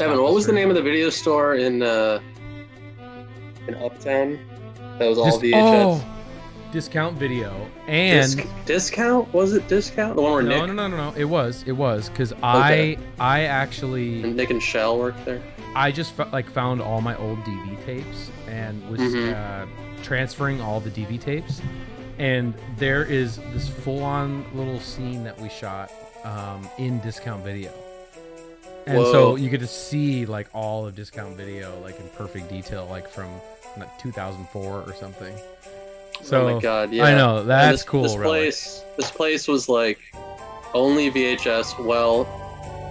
Evan, what was the name of the video store in Uptown? That was all VHS. Oh, Discount Video and Discount? Was it Discount? The one where Nick? No. It was because I actually and Nick and Shell worked there. I just found all my old DV tapes and was transferring all the DV tapes, and there is this full-on little scene that we shot in Discount Video. And so you get to see like all of Discount Video like in perfect detail, like from 2004 or something. So, oh my god, yeah. I know, that's cool. This place was like only VHS well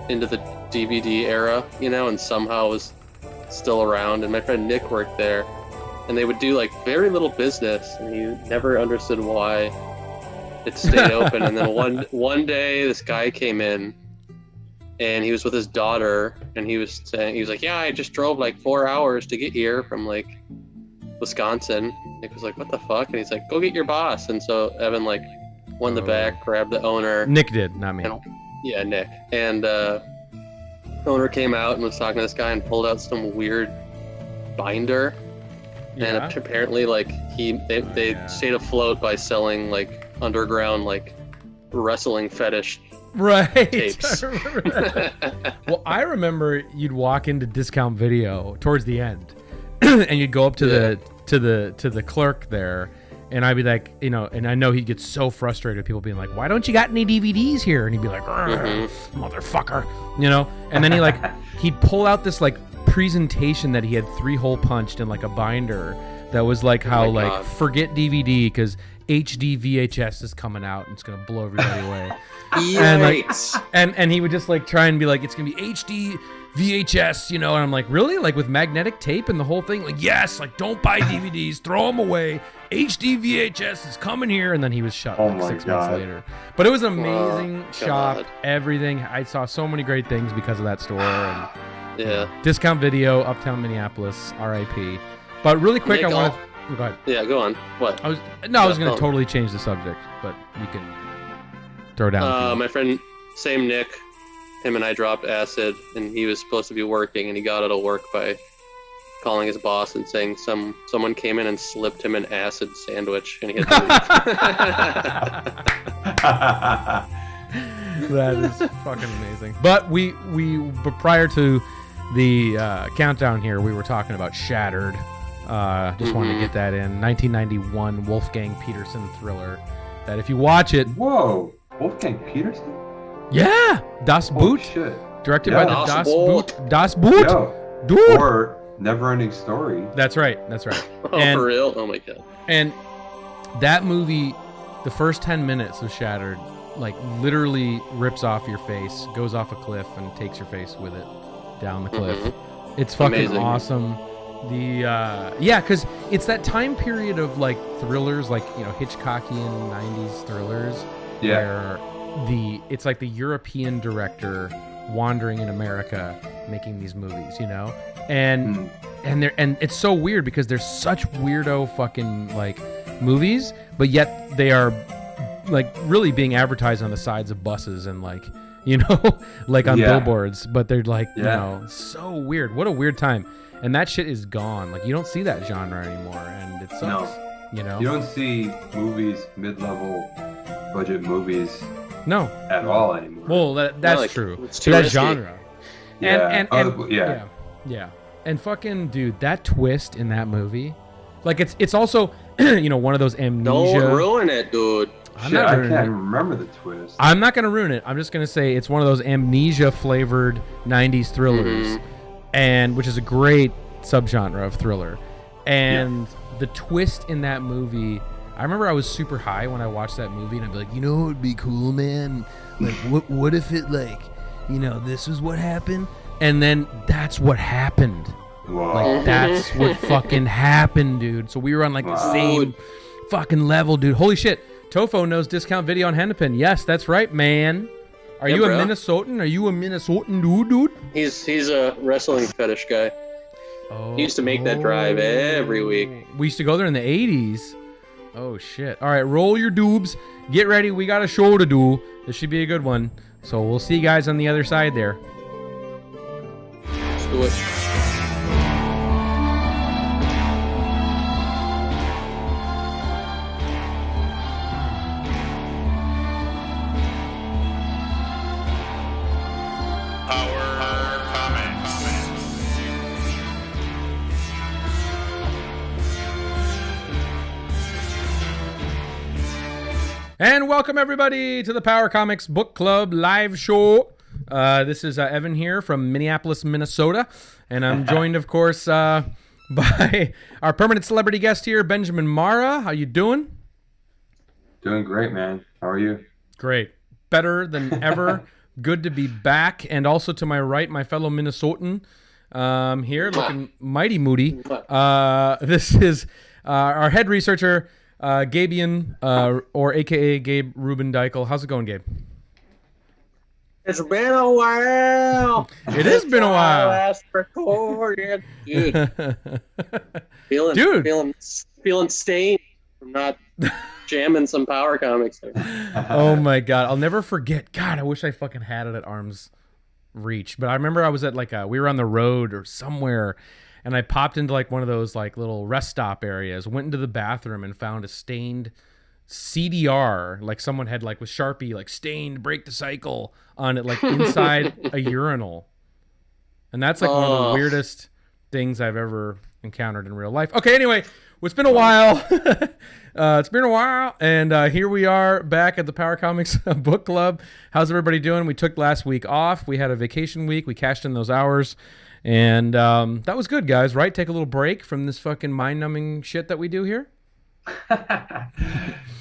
into the DVD era, you know, and somehow was still around. And my friend Nick worked there, and they would do like very little business, and you never understood why it stayed open. And then one day this guy came in, and he was with his daughter, and he was like, yeah, I just drove like 4 hours to get here from like Wisconsin. Nick was like, what the fuck? And he's like, go get your boss. And so Evan like won the back, grabbed the owner. Nick did, not me. Yeah, Nick. And the owner came out and was talking to this guy and pulled out some weird binder. Yeah. And apparently like they stayed afloat by selling like underground like wrestling fetish tapes. Well, I remember you'd walk into Discount Video towards the end and you'd go up to the clerk there, and I'd be like, you know, and I know he'd get so frustrated with people being like, why don't you got any DVDs here? And he'd be like, motherfucker, you know. And then he'd pull out this like presentation that he had 3-hole punched in like a binder that was like how forget DVD because HD VHS is coming out and it's gonna blow everybody away. And like, and he would just like try and be like, it's gonna be HD VHS, you know, and I'm like, really? Like with magnetic tape and the whole thing? Like, yes, like don't buy DVDs, throw them away. HD VHS is coming here. And then he was shut like 6 months later. But it was an amazing shop, everything. I saw so many great things because of that store. And Discount Video, Uptown Minneapolis, RIP. But really quick, Nick, I want to... Go ahead. Yeah, go on. What? I was going to totally change the subject, but you can throw down. My friend, same Nick, him and I dropped acid, and he was supposed to be working, and he got out of work by calling his boss and saying someone came in and slipped him an acid sandwich, and he had to leave. That is fucking amazing. But but prior to the countdown here, we were talking about Shattered. Just wanted to get that in. 1991 Wolfgang Peterson thriller. That if you watch it... Whoa! Wolfgang Peterson? Yeah! Das Boot. Shit. Directed by the Das Boot. Das Boot? Yo. Dude! Or Never-Ending Story. That's right. For real? Oh my god. And that movie, the first 10 minutes of Shattered, like literally rips off your face, goes off a cliff, and takes your face with it down the cliff. It's fucking awesome. Because it's that time period of like thrillers, like, you know, Hitchcockian 90s thrillers, where it's like the European director wandering in America making these movies, you know, and it's so weird because there's such weirdo fucking like movies, but yet they are like really being advertised on the sides of buses and like, you know, like on billboards, but they're like, you know, so weird. What a weird time. And that shit is gone. Like, you don't see that genre anymore, and it sucks. No. You know? You don't see movies, mid-level budget movies at all anymore. Well, that's true. It's that genre. Yeah. Yeah. And fucking, dude, that twist in that movie, like, it's also, you know, one of those amnesia... Don't ruin it, dude. I can't remember the twist. I'm not going to ruin it. I'm just going to say it's one of those amnesia-flavored 90s thrillers. And which is a great subgenre of thriller. And the twist in that movie, I remember I was super high when I watched that movie, and I'd be like, you know what would be cool, man? Like, what if it, like, you know, this is what happened? And then that's what happened. Whoa. Like, that's what fucking happened, dude. So we were on, like, the same fucking level, dude. Holy shit. Tofo knows Discount Video on Hennepin. Yes, that's right, man. Are you a Minnesotan? Are you a Minnesotan dude? He's a wrestling fetish guy. He used to make that drive every week. We used to go there in the 80s. Oh, shit. All right, roll your doobs. Get ready. We got a show to do. This should be a good one. So we'll see you guys on the other side there. do it. And welcome everybody to the Power Comics Book Club live show. This is Evan here from Minneapolis, Minnesota, and I'm joined, of course, by our permanent celebrity guest here, Benjamin Mara. How you doing? Doing great, man. How are you? Great. Better than ever. Good to be back. And also to my right, my fellow Minnesotan here, looking mighty moody. This is our head researcher, Gabian, or AKA Gabe Ruben Deichel. How's it going, Gabe? It's been a while. It has been a while. Last recorded, dude. Feeling stained from not jamming some power comics there. Oh my god, I'll never forget. God, I wish I fucking had it at arm's reach. But I remember I was at we were on the road or somewhere. And I popped into one of those little rest stop areas, went into the bathroom and found a stained CDR, someone had with Sharpie, stained break the cycle on it, inside a urinal. And that's one of the weirdest things I've ever encountered in real life. Okay, anyway, it's been a while. And here we are back at the Power Comics Book Club. How's everybody doing? We took last week off. We had a vacation week. We cashed in those hours. And that was good, guys, right? Take a little break from this fucking mind-numbing shit that we do here.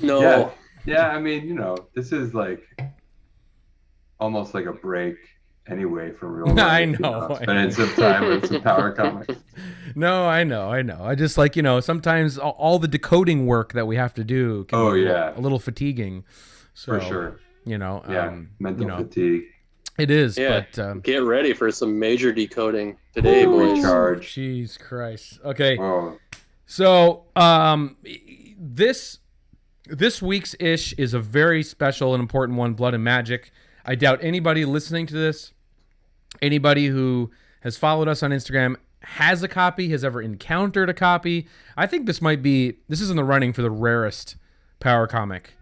No. Yeah, I mean, this is almost like a break anyway from real life. I know. Spending some time with some power comics. No, I know. I just sometimes all the decoding work that we have to do can be a little fatiguing. So, for sure. Mental fatigue. It is, yeah, but get ready for some major decoding today, boys. Charge. Jeez Christ. Okay. Oh. So, this week's ish is a very special and important one, Blood and Magic. I doubt anybody listening to this, anybody who has followed us on Instagram, has a copy, has ever encountered a copy. I think this is in the running for the rarest power comic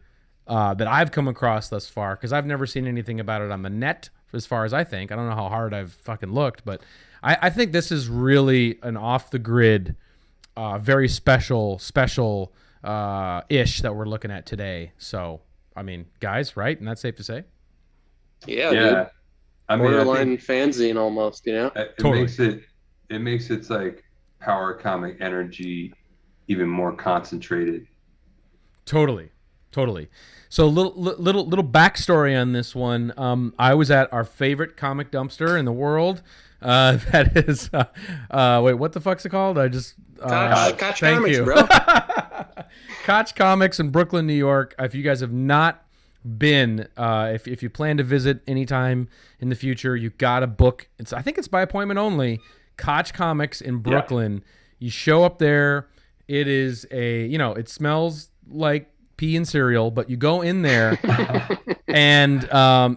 that I've come across thus far, because I've never seen anything about it on the net, as far as I think. I don't know how hard I've fucking looked, but I think this is really an off-the-grid, very special ish that we're looking at today. So, I mean, guys, right? And that's safe to say? Yeah. Dude. I mean, borderline fanzine almost, It Totally. makes its power comic energy even more concentrated. Totally. So little backstory on this one. I was at our favorite comic dumpster in the world. That is, wait, what the fuck's it called? I just Koch thank Comics, you, bro. Koch Comics in Brooklyn, New York. If you guys have not been, if you plan to visit anytime in the future, you gotta book. I think it's by appointment only. Koch Comics in Brooklyn. Yeah. You show up there. It is it smells like pea and cereal, but you go in there and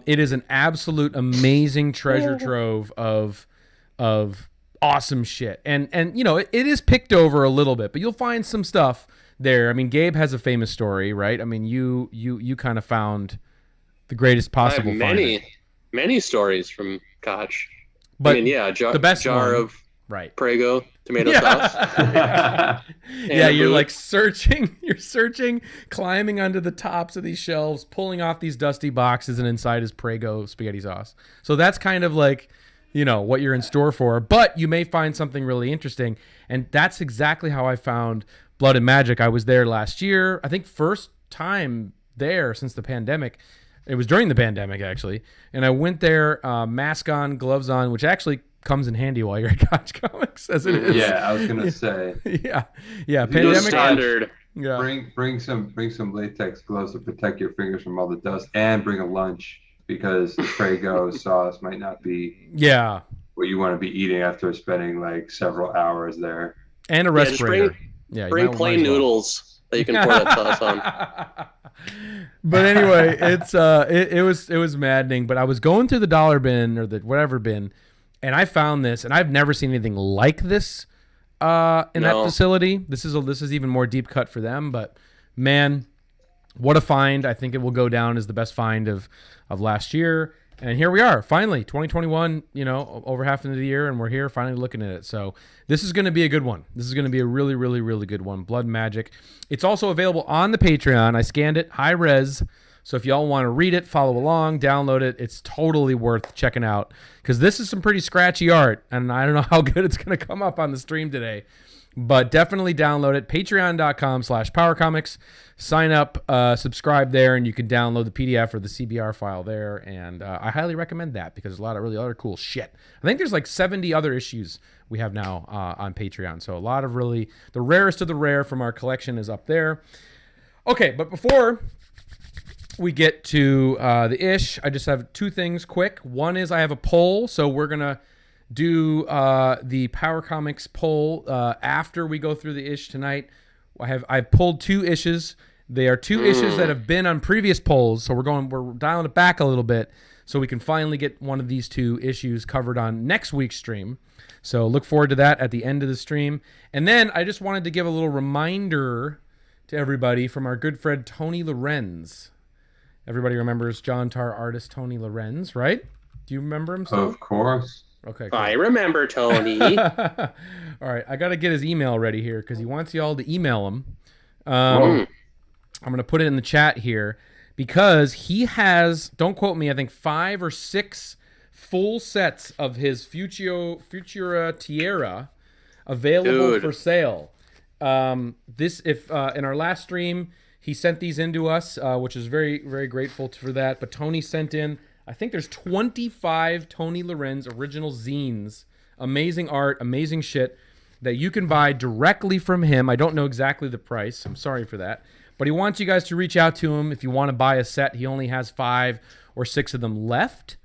it is an absolute amazing treasure trove of awesome shit. And it is picked over a little bit, but you'll find some stuff there. I mean, Gabe has a famous story, right? I mean, you kind of found the greatest possible. I have many stories from Koch. But I mean, the best jar of Prego tomato sauce. Yeah, you're searching. You're searching, climbing onto the tops of these shelves, pulling off these dusty boxes, and inside is Prego spaghetti sauce. So that's kind of what you're in store for. But you may find something really interesting, and that's exactly how I found Blood and Magic. I was there last year. I think first time there since the pandemic. It was during the pandemic, actually. And I went there, mask on, gloves on, which actually comes in handy while you're at Koch Comics, as it is. Yeah, I was gonna say. Yeah. Pandemic standard. Yeah. Bring some latex gloves to protect your fingers from all the dust, and bring a lunch, because Prego sauce might not be what you want to be eating after spending several hours there. And a respirator. Bring plain noodles that you can pour that sauce on. But anyway, it was maddening. But I was going through the dollar bin or the whatever bin, And I found this, and I've never seen anything like this in that facility. This is even more deep cut for them, but man, what a find. I think it will go down as the best find of last year. And here we are, finally, 2021, over half into the year, and we're here finally looking at it. So this is going to be a good one. This is going to be a really, really, really good one. Blood Magic. It's also available on the Patreon. I scanned it, high res. So if y'all want to read it, follow along, download it, it's totally worth checking out. Because this is some pretty scratchy art, and I don't know how good it's going to come up on the stream today. But definitely download it. Patreon.com/PowerComics. Sign up, subscribe there, and you can download the PDF or the CBR file there. And I highly recommend that because there's a lot of really other cool shit. I think there's like 70 other issues we have now on Patreon. So a lot of really, the rarest of the rare from our collection is up there. Okay, but before we get to the ish, I just have two things quick. One is I have a poll, so we're going to do the Power Comics poll after we go through the ish tonight. I've pulled two issues. They are two issues that have been on previous polls, so we're dialing it back a little bit so we can finally get one of these two issues covered on next week's stream. So look forward to that at the end of the stream. And then I just wanted to give a little reminder to everybody from our good friend Tony Lorenz. Everybody remembers John Tar artist Tony Lorenz, right? Do you remember him still? Of course. Okay. Cool. I remember Tony. All right, I got to get his email ready here because he wants you all to email him. I'm going to put it in the chat here because he has, don't quote me, I think 5 or 6 full sets of his Futura Tierra available for sale. In our last stream, he sent these in to us, which is very, very grateful for that. But Tony sent in, I think there's 25 Tony Lorenz original zines. Amazing art, amazing shit that you can buy directly from him. I don't know exactly the price. I'm sorry for that. But he wants you guys to reach out to him if you want to buy a set. He only has 5 or 6 of them left.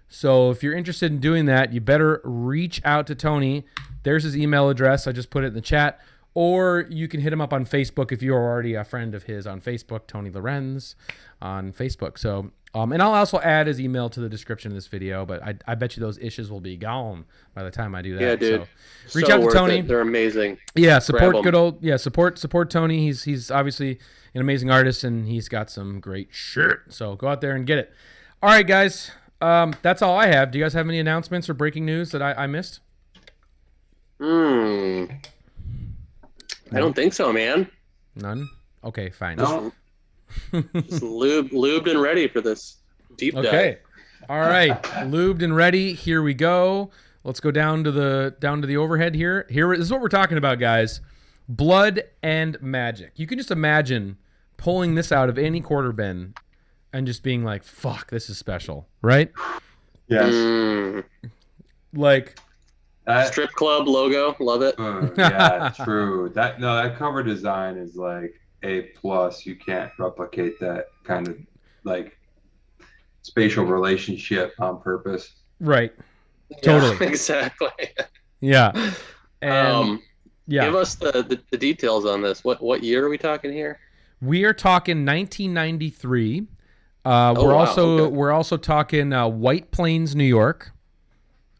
So if you're interested in doing that, you better reach out to Tony. There's his email address. I just put it in the chat. Or you can hit him up on Facebook if you're already a friend of his on Facebook, Tony Lorenz on Facebook. So, and I'll also add his email to the description of this video, but I bet you those issues will be gone by the time I do that. Yeah, dude. So reach out to Tony. They're amazing. Yeah, support support Tony. He's obviously an amazing artist and he's got some great shit. So go out there and get it. All right, guys. That's all I have. Do you guys have any announcements or breaking news that I missed? I don't think so, man. None? Okay, fine. No. Just lubed and ready for this deep dive. Okay. All right. Lubed and ready. Here we go. Let's go down to the overhead here. This is what we're talking about, guys. Blood and magic. You can just imagine pulling this out of any quarter bin and just being like, fuck, this is special, right? Yes. Like strip club logo, love it. Yeah, true. That cover design is like A+. You can't replicate that kind of like spatial relationship on purpose. Right. Yeah, totally. Exactly. Yeah. And give us the details on this. What year are we talking here? We are talking 1993. We're also talking White Plains, New York.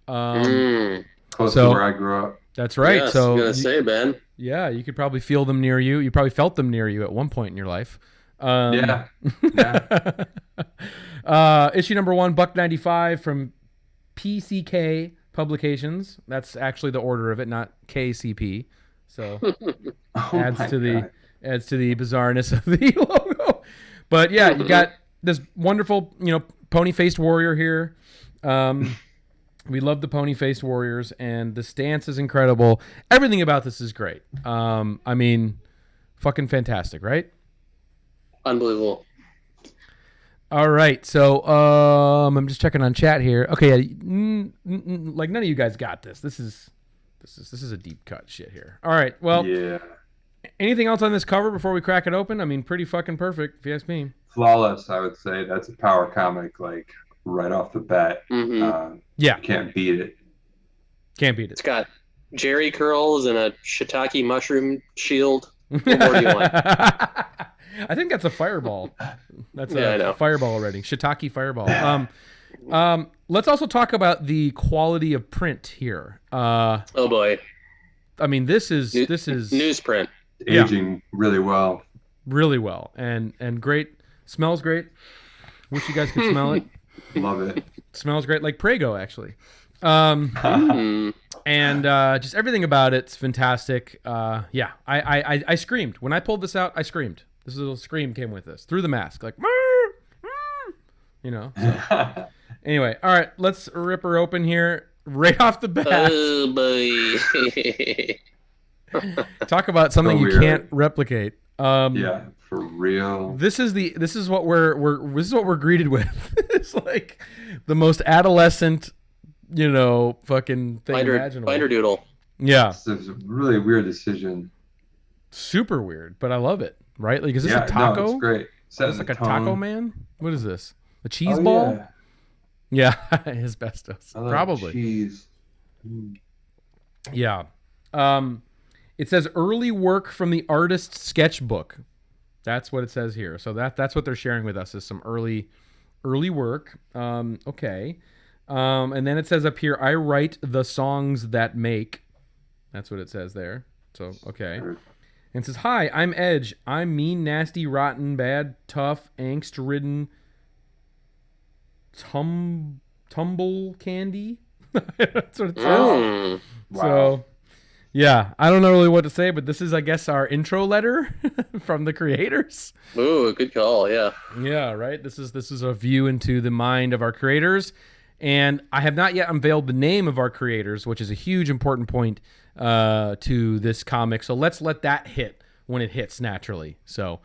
Close to where I grew up. That's right. Yes, so I was gonna say, Ben. Yeah, you could probably feel them near you. You probably felt them near you at one point in your life. Yeah. Issue number 1, $1.95 from PCK Publications. That's actually the order of it, not KCP. So adds to the bizarreness of the logo. But yeah, you got this wonderful, pony-faced warrior here. We love the pony-faced warriors, and the stance is incredible. Everything about this is great. I mean, fucking fantastic, right? Unbelievable. All right, so I'm just checking on chat here. Okay, like none of you guys got this. This is a deep cut shit here. All right, well, yeah. Anything else on this cover before we crack it open? I mean, pretty fucking perfect, if you ask me. Flawless, I would say. That's a power comic, like right off the bat. Mm-hmm. Yeah, you can't beat it. Can't beat it. It's got Jerry curls and a shiitake mushroom shield. What more do you want? I think that's a fireball. That's a fireball already. Shiitake fireball. Let's also talk about the quality of print here. Oh boy. I mean, this is newsprint. Aging really well. Really well, and great. Smells great. Wish you guys could smell it. Love it. Smells great, like Prego, actually. And just everything about it's fantastic. Yeah, I screamed when I pulled this out. I screamed. This little scream came with this through the mask, like, you know. So. Anyway, all right, let's rip her open here right off the bat. Oh boy. Talk about something you can't replicate. Yeah, for real. This is what we're greeted with. It's like the most adolescent, fucking thing imaginable. Binder doodle. Yeah. It's a really weird decision. Super weird, but I love it. Right? Like, is this a taco? No, it's great. It's like a taco man. What is this? A cheese ball? Yeah, asbestos. Probably. Cheese. Yeah. It says early work from the artist's sketchbook. That's what it says here. So that's what they're sharing with us is some early work. Okay. And then it says up here, I write the songs that make. That's what it says there. So, okay. And it says, hi, I'm Edge. I'm mean, nasty, rotten, bad, tough, angst-ridden, tumble candy. That's what it says. Wow. So, yeah, I don't know really what to say, but this is, I guess, our intro letter from the creators. Ooh, good call. Yeah. Yeah, right. This is a view into the mind of our creators, and I have not yet unveiled the name of our creators, which is a huge important point to this comic. So let's let that hit when it hits naturally. So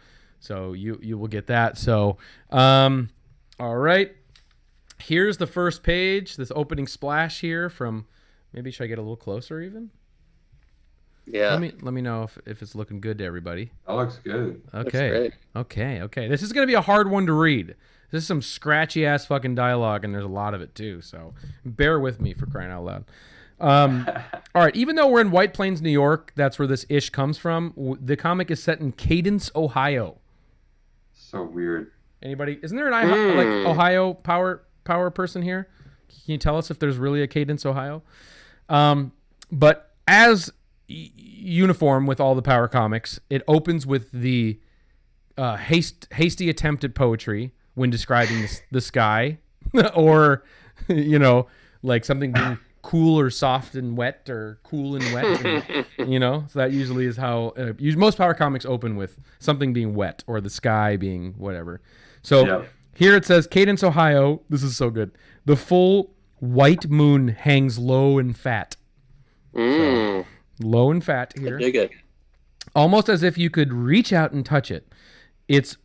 you will get that. So, all right. Here's the first page. This opening splash here from. Maybe should I get a little closer even? Yeah. Let me know if it's looking good to everybody. That looks good. Okay. Okay. This is gonna be a hard one to read. This is some scratchy ass fucking dialogue, and there's a lot of it too. So bear with me, for crying out loud. All right. Even though we're in White Plains, New York, that's where this ish comes from. The comic is set in Cadence, Ohio. So weird. Anybody? Isn't there an like Ohio power person here? Can you tell us if there's really a Cadence, Ohio? But as uniform with all the Power comics, it opens with the hasty attempt at poetry when describing the sky, or like something being cool or soft and wet, or cool and wet. And, so that usually is how most Power comics open, with something being wet or the sky being whatever. So here it says, Cadence, Ohio. This is so good. The full white moon hangs low and fat. So, low and fat here. Dig it. Almost as if you could reach out and touch it. Its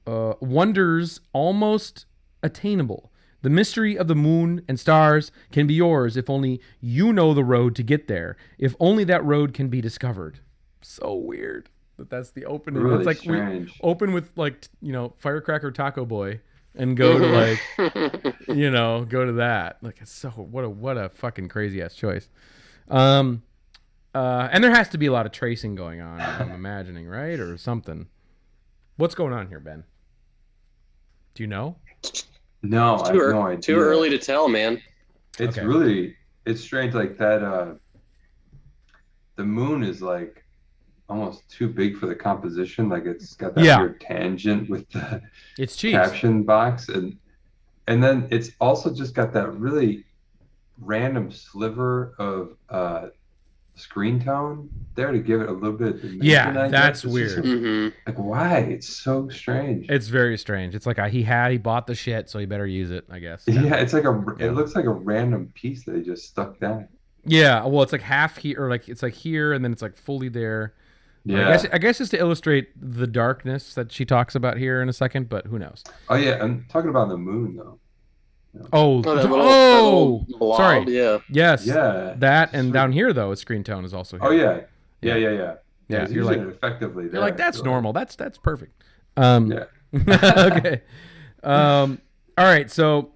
wonders almost attainable. The mystery of the moon and stars can be yours if only you know the road to get there. If only that road can be discovered. So weird that's the opening. Really it's like strange. We open with Firecracker Taco Boy and go to go to that. Like, it's so what a fucking crazy ass choice. And there has to be a lot of tracing going on, I'm imagining, right? Or something. What's going on here, Ben? Do you know? No, I have no idea. Too early to tell, man. It's really, it's strange like that. The moon is like almost too big for the composition. Like, it's got that weird tangent with the caption box. And then it's also just got that really random sliver of screen tone there to give it a little bit of dimension. Yeah, that's weird. Like, why? It's so strange. It's very strange. It's like he bought the shit, so he better use it, I guess. Yeah, it's like it looks like a random piece that he just stuck down. Yeah, well, it's like half here, or like it's like here, and then it's like fully there. Yeah, I guess it's to illustrate the darkness that she talks about here in a second, but who knows? Oh yeah, I'm talking about the moon though. Oh, that little blob, sorry. Yeah. Yes. Yeah. That, and down here though, its screen tone is also here. Oh yeah. Yeah. Yeah, you're like effectively there. You're like, that's normal. That's perfect. Yeah. Okay. All right. So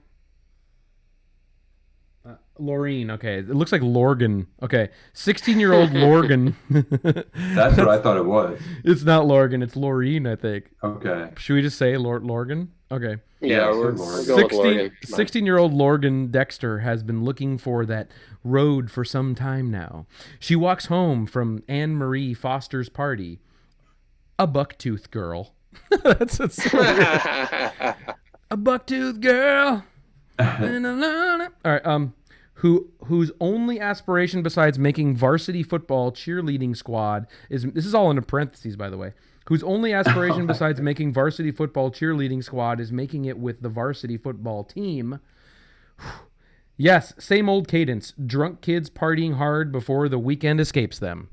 Laureen. Okay, it looks like Lorgan. Okay, 16-year-old Lorgan. That's what I thought it was. It's not Lorgan. It's Laureen, I think. Okay. Should we just say Lorgan? Okay. Yeah, we're going with Lorgan. 16-year-old Lorgan Dexter has been looking for that road for some time now. She walks home from Anne Marie Foster's party. A bucktooth girl. That's so weird. A bucktooth girl. All right. Whose only aspiration besides making varsity football cheerleading squad is, this is all in parentheses, by the way, whose only aspiration besides making varsity football cheerleading squad is making it with the varsity football team. Yes, same old cadence. Drunk kids partying hard before the weekend escapes them.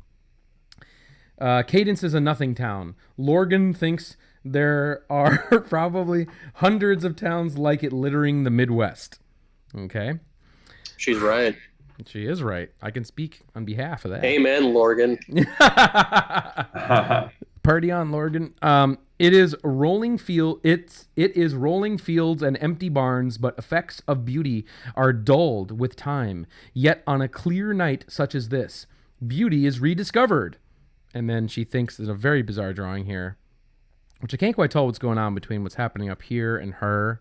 Cadence is a nothing town. Lorgan thinks there are probably hundreds of towns like it littering the Midwest. Okay. She's right. She is right. I can speak on behalf of that. Amen, Lorgan. Party on, Lorgan. It is rolling fields and empty barns, but effects of beauty are dulled with time. Yet on a clear night such as this, beauty is rediscovered. And then she thinks there's a very bizarre drawing here, which I can't quite tell what's going on between what's happening up here and her,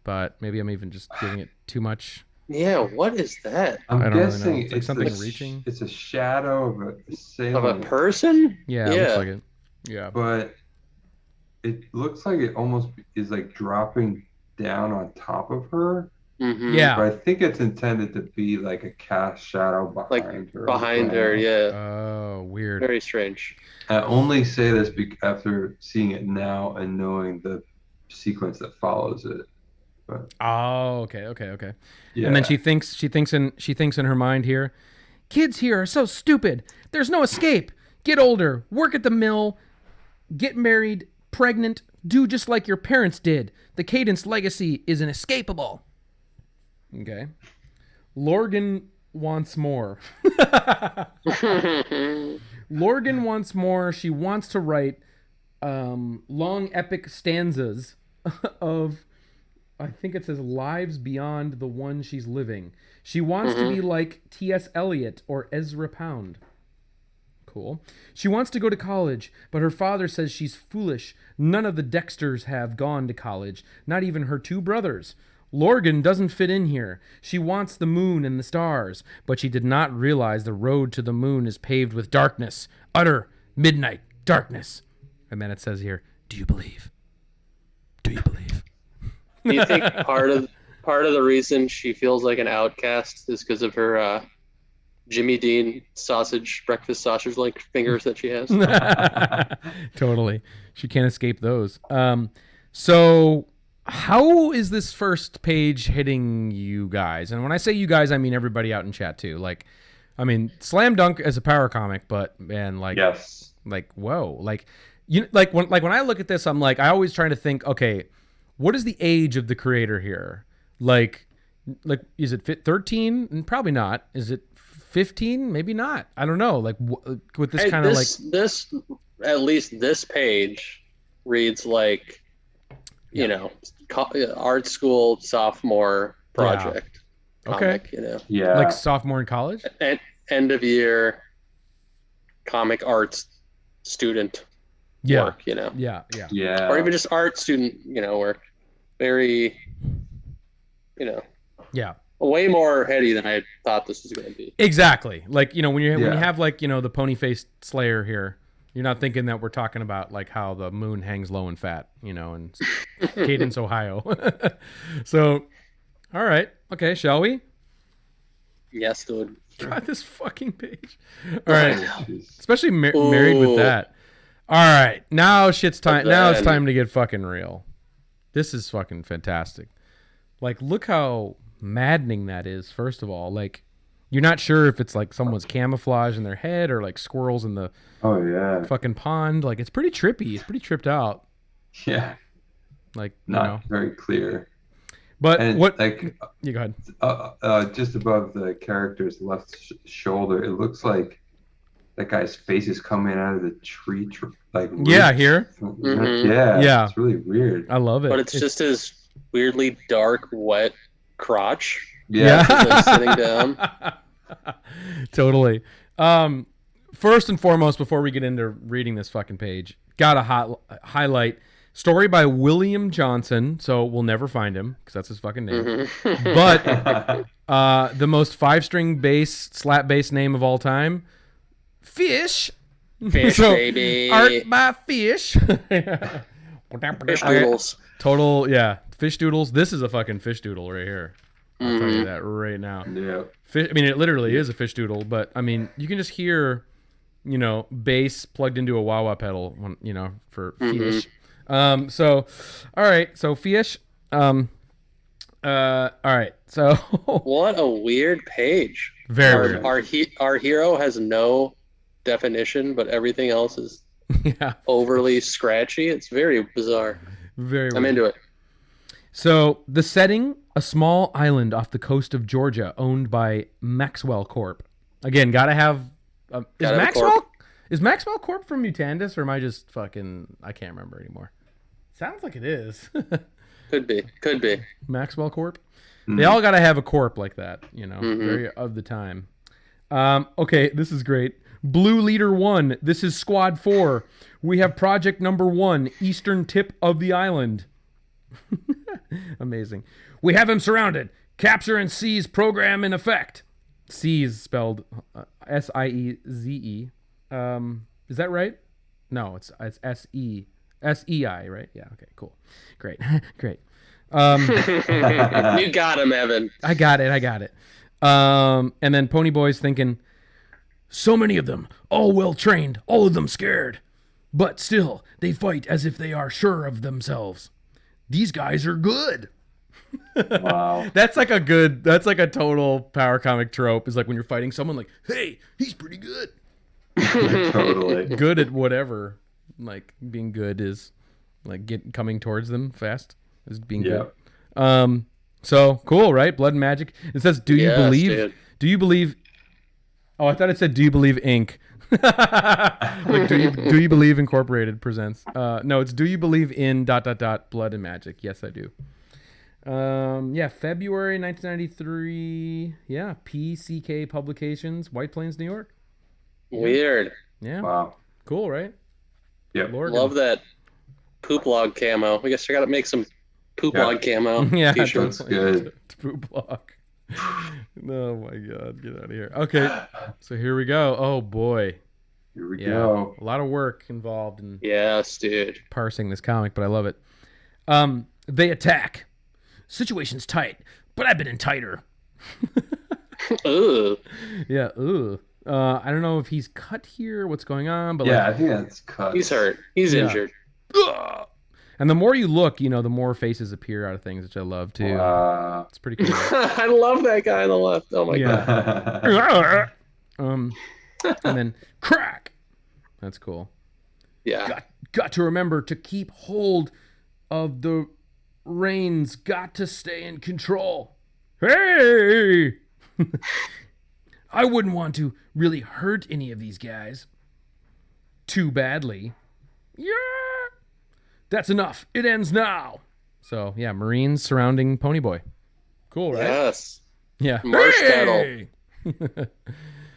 but maybe I'm even just giving it too much. Yeah, what is that? I'm guessing really know. It's like something reaching. It's a shadow of a sailor. Of a person? Yeah, it looks like it. Yeah. But it looks like it almost is like dropping down on top of her. Mm-hmm. Yeah. But I think it's intended to be like a cast shadow behind her. Behind her, yeah. Oh, weird. Very strange. I only say this after seeing it now and knowing the sequence that follows it. But, oh, okay. Yeah. And then she thinks in her mind here, kids here are so stupid. There's no escape. Get older, work at the mill, get married, pregnant, do just like your parents did. The Cadence legacy is inescapable. Okay. Lorgan wants more. Lorgan wants more. She wants to write long epic stanzas of, I think it says, lives beyond the one she's living. She wants to be like T.S. Eliot or Ezra Pound. Cool. She wants to go to college, but her father says she's foolish. None of the Dexters have gone to college, not even her two brothers. Lorgan doesn't fit in here. She wants the moon and the stars, but she did not realize the road to the moon is paved with darkness, utter midnight darkness. And then it says here, do you believe? Do you believe? Do you think part of the reason she feels like an outcast is because of her Jimmy Dean breakfast sausage like fingers that she has? Totally. She can't escape those. So how is this first page hitting you guys? And when I say you guys, I mean everybody out in chat too. Like, I mean, slam dunk as a power comic, but man, like, yes, like, whoa, like, you like when I look at this, I'm like, I always trying to think, okay, what is the age of the creator here? Like, is it 13? And probably not. Is it 15? Maybe not. I don't know. Like, with this kind of like this, at least this page reads like, you know, art school sophomore project. Comic, okay. You know. Yeah. Like sophomore in college. End of year comic arts student work. You know. Yeah. Or even just art student, you know, work. Very, you know. Yeah. Way more heady than I thought this was going to be. Exactly. Like, you know, when you have like, you know, the pony-faced Slayer here, you're not thinking that we're talking about like how the moon hangs low and fat, you know, in Cadence, Ohio. So, all right. Okay, shall we? Yes, dude. God, this fucking page. All right. Especially married with that. All right. Now shit's time. Now it's time to get fucking real. This is fucking fantastic. Like, look how maddening that is, first of all. Like, you're not sure if it's like someone's camouflage in their head or like squirrels in the fucking pond. Like, it's pretty trippy. It's pretty tripped out. Yeah. Like, not very clear. But and what? Like, you go ahead. Just above the character's left shoulder, it looks like that guy's face is coming out of the tree. Like, here. Mm-hmm. Yeah. It's really weird. I love it. But it's just his weirdly dark, wet crotch. Yeah. Like sitting down. Totally. First and foremost, before we get into reading this fucking page, gotta highlight story by William Johnson. So we'll never find him because that's his fucking name. Mm-hmm. But the most 5-string bass, slap bass name of all time, Fysh. Fysh, baby. Art by Fysh. Fysh doodles. Total, yeah. Fysh doodles. This is a fucking fish doodle right here. I'll tell you that right now. Yeah. I mean, it literally is a fish doodle, but I mean, you can just hear, bass plugged into a wah-wah pedal, for Fysh. So, all right. So Fysh. All right. So. What a weird page. Very. Our hero has no definition, but everything else is overly scratchy. It's very bizarre. Very weird. I'm into it. So the setting, a small island off the coast of Georgia owned by Maxwell Corp. Again, gotta have... Is Maxwell Corp from Mutandis, or am I just fucking... I can't remember anymore. Sounds like it is. Could be. Maxwell Corp. They all gotta have a corp like that, very of the time. Okay, this is great. Blue Leader 1, this is Squad 4. We have project number 1, eastern tip of the island. Amazing. We have him surrounded. Capture and seize program in effect. Seize spelled S-I-E-Z-E. Is that right? No, it's S-E. S-E-I, right? Yeah, okay, cool. Great. Great. You got him, Evan. I got it. And then Ponyboy's thinking, so many of them, all well trained, all of them scared. But still, they fight as if they are sure of themselves. These guys are good. Wow. That's like a total power comic trope. Is like when you're fighting someone, like, hey, he's pretty good. Totally. Good at whatever. Like being good is like coming towards them fast is being good. So cool, right? Blood and magic. It says, do you believe? Dude. Do you believe? Oh, I thought it said, do you believe Inc. Like, do you believe Incorporated presents? No, it's do you believe in ... blood and magic? Yes, I do. February 1993. Yeah, PCK Publications, White Plains, New York. Weird. Yeah. Wow. Cool, right? Yep. Love that poop log camo. I guess I gotta make some poop log camo t-shirts. That's good. Poop log. Oh my god, get out of here. Okay, so here we go. Oh boy. Here we go. A lot of work involved in dude. parsing this comic, but I love it. They attack. Situation's tight, but I've been in tighter. Ooh. Yeah, ooh. I don't know if he's cut here, what's going on, but I think that's cut. He's hurt. He's injured. Ugh. And the more you look, the more faces appear out of things, which I love too. It's pretty cool. I love that guy on the left. Oh my god. And then crack. That's cool. Yeah. Got to remember to keep hold of the reins. Got to stay in control. Hey! I wouldn't want to really hurt any of these guys too badly. Yeah. That's enough. It ends now. So, yeah, Marines surrounding Ponyboy. Cool, right? Yes. Yeah. Marsh hey!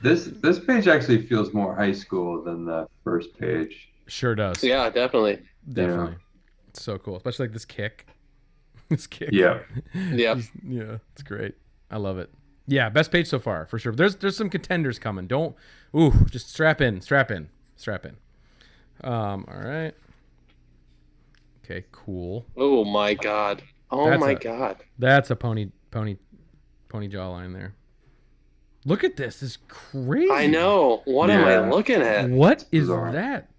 This page actually feels more high school than the first page. Sure does. Yeah, definitely. Definitely. Yeah. It's so cool. Especially like this kick. Yeah. Yeah. Yeah, it's great. I love it. Yeah, best page so far, for sure. There's some contenders coming. Just strap in. All right. Okay, cool. Oh my god. God. That's a pony jawline there. Look at this. This is crazy. I know. What am I looking at? What is that?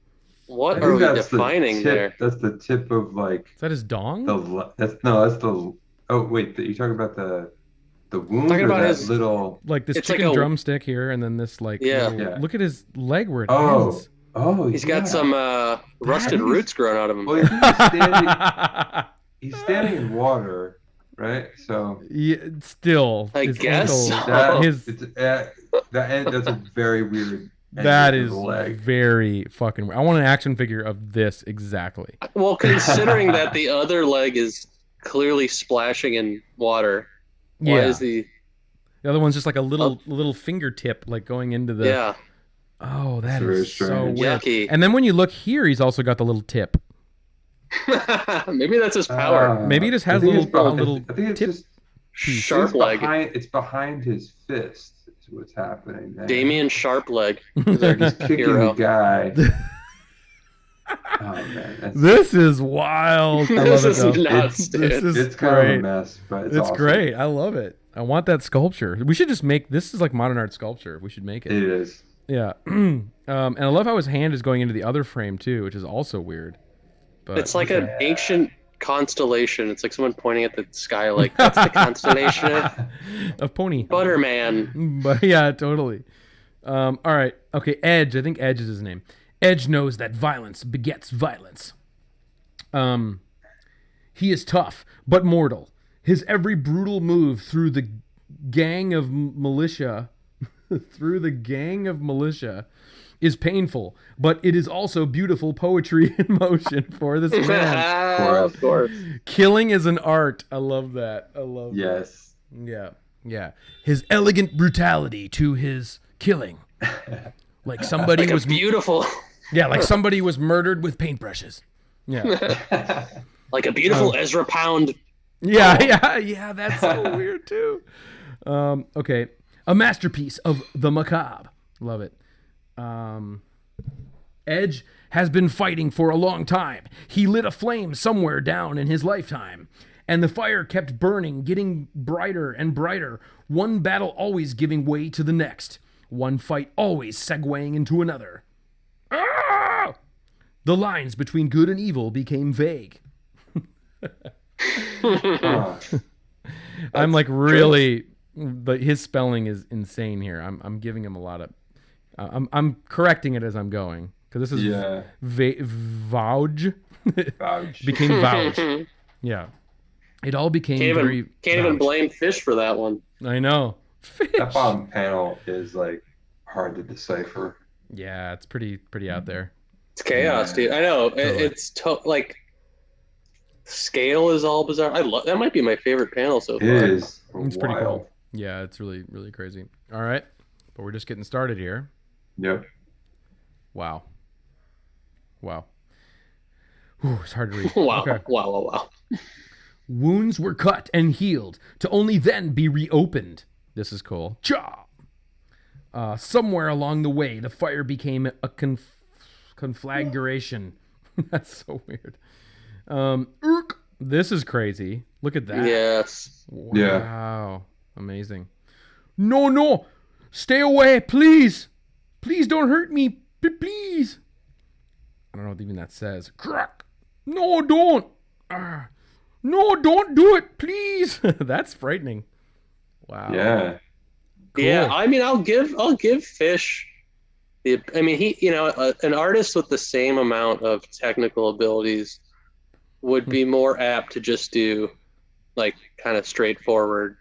What are we defining there? That's the tip of like. Is that his dong? That's the. Oh wait, you talking about the wound? Talking about his little. Like this chicken drumstick here, and then this like. Yeah. Look at his leg where it ends. Oh, he's got some rusted roots growing out of him. Well, he's standing in water, right? So still, I guess that's a very weird. That is very fucking weird. I want an action figure of this exactly. Well, considering that the other leg is clearly splashing in water, why is the The other one's just like a little fingertip, like going into the. Yeah. Oh, that is so weird. Yucky. And then when you look here, he's also got the little tip. Maybe that's his power. Maybe he just has a little I think it's tip. just Sharp leg. It's behind his fist. Is what's happening there. Damien Sharpleg. He's kicking the guy. Oh man, this is wild. I love this it, is nuts, dude. It's kind great. of a mess, but it's awesome. Great. I love it. I want that sculpture. We should just make this is like modern art sculpture. We should make it. It is. Yeah. And I love how his hand is going into the other frame too, which is also weird. But it's like an ancient constellation. It's like someone pointing at the sky, like that's the constellation of Pony Butterman. But yeah, totally. All right. Okay. Edge. I think Edge is his name. Edge knows that violence begets violence. He is tough, but mortal. His every brutal move through the gang of militia, is painful, but it is also beautiful poetry in motion for this man. Of course. Killing is an art. I love that. I love Yes. that. Yeah. His elegant brutality to his killing. Like somebody was beautiful. Yeah, like somebody was murdered with paintbrushes. Yeah. Like a beautiful Ezra Pound. Yeah, that's so weird too. Okay. A masterpiece of the macabre. Love it. Edge has been fighting for a long time. He lit a flame somewhere down in his lifetime, and the fire kept burning, getting brighter and brighter, one battle always giving way to the next, one fight always segueing into another. Ah! The lines between good and evil became vague. I'm like really, but his spelling is insane here. I'm giving him a lot of. I'm correcting it as I'm going because this is vouch. Became vouch. Yeah, it all became can't even blame Fysh for that one. I know. Fysh. That bottom panel is like hard to decipher. Yeah, it's pretty out there. It's chaos, dude. I know. Totally. It's like scale is all bizarre. That might be my favorite panel so far. It is. It's pretty cool. Yeah, it's really, really crazy. All right, but we're just getting started here. Yep. Wow. Whew, it's hard to read. Wow. Okay. Wow. Wounds were cut and healed to only then be reopened. This is cool. Cha! Somewhere along the way, the fire became a conflagration. That's so weird. This is crazy. Look at that. Yes. Wow. Yeah. Amazing. No. Stay away, please. Please don't hurt me. Please. I don't know what even that says. Crack. No, don't. No, don't do it, please. That's frightening. Wow. Yeah. Cool. Yeah, I mean, I'll give Fysh he, an artist with the same amount of technical abilities would be more apt to just do like kind of straightforward,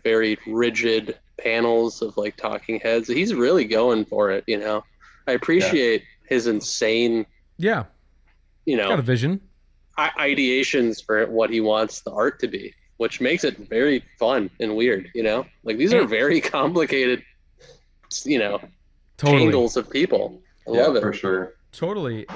very rigid panels of like talking heads. He's really going for it, I appreciate his insane, got a vision, ideations for what he wants the art to be, which makes it very fun and weird, like these are very complicated, tangles of people. I love it. For sure. Totally.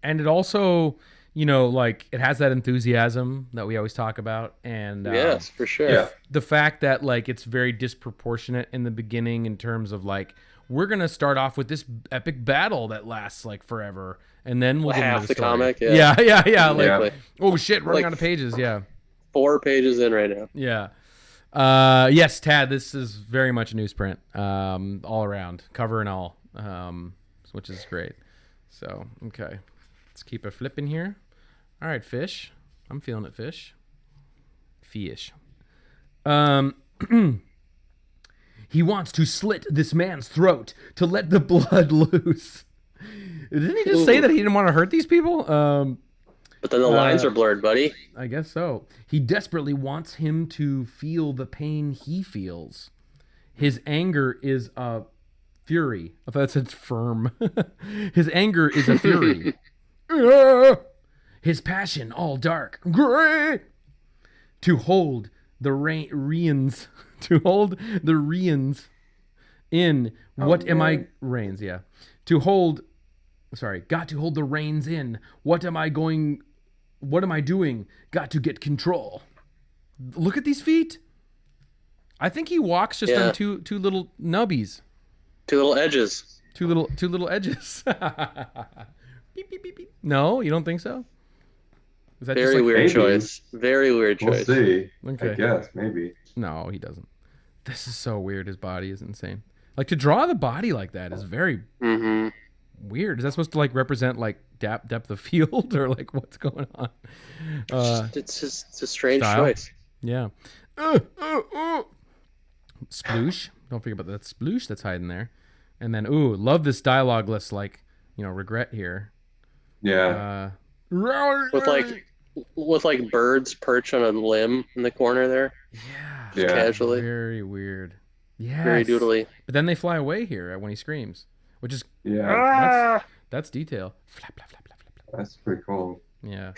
And it also, like it has that enthusiasm that we always talk about. And yes, for sure. The fact that like it's very disproportionate in the beginning in terms of like, we're going to start off with this epic battle that lasts like forever. And then we'll get half into the story. comic. Yeah. Like, oh shit, running out of pages. Yeah. 4 pages in right now. Yeah. Yes, Tad, this is very much a newsprint, all around, cover and all, which is great. So, okay. Let's keep a flipping here. All right, Fysh. I'm feeling it, Fysh. He wants to slit this man's throat to let the blood loose. Didn't he just say that he didn't want to hurt these people? But then the lines are blurred, buddy. I guess so. He desperately wants him to feel the pain he feels. His anger is a fury. I thought that said firm. His anger is a fury. His passion all dark, gray. To hold the reins To hold the reins in. What am I? Reins, yeah. Got to hold the reins in. What am I doing? Got to get control. Look at these feet. I think he walks just on two little nubbies. Two little edges. Two little edges. Beep, beep, beep, beep. No, you don't think so? Is that very weird choice? Very weird choice. We'll see. Okay. I guess maybe. No, he doesn't. This is so weird. His body is insane. Like, to draw the body like that is very weird. Is that supposed to like represent like depth of field or like what's going on? It's a strange style. choice. Yeah. Sploosh. Don't forget about that sploosh that's hiding there. And then, love this dialogue list, like, regret here. Yeah. With like birds perch on a limb in the corner there. Yeah. Casually. Very weird. Yeah. Very doodly. But then they fly away here when he screams, which is that's detail. Flap, flap, flap, flap, flap. That's pretty cool. Yeah.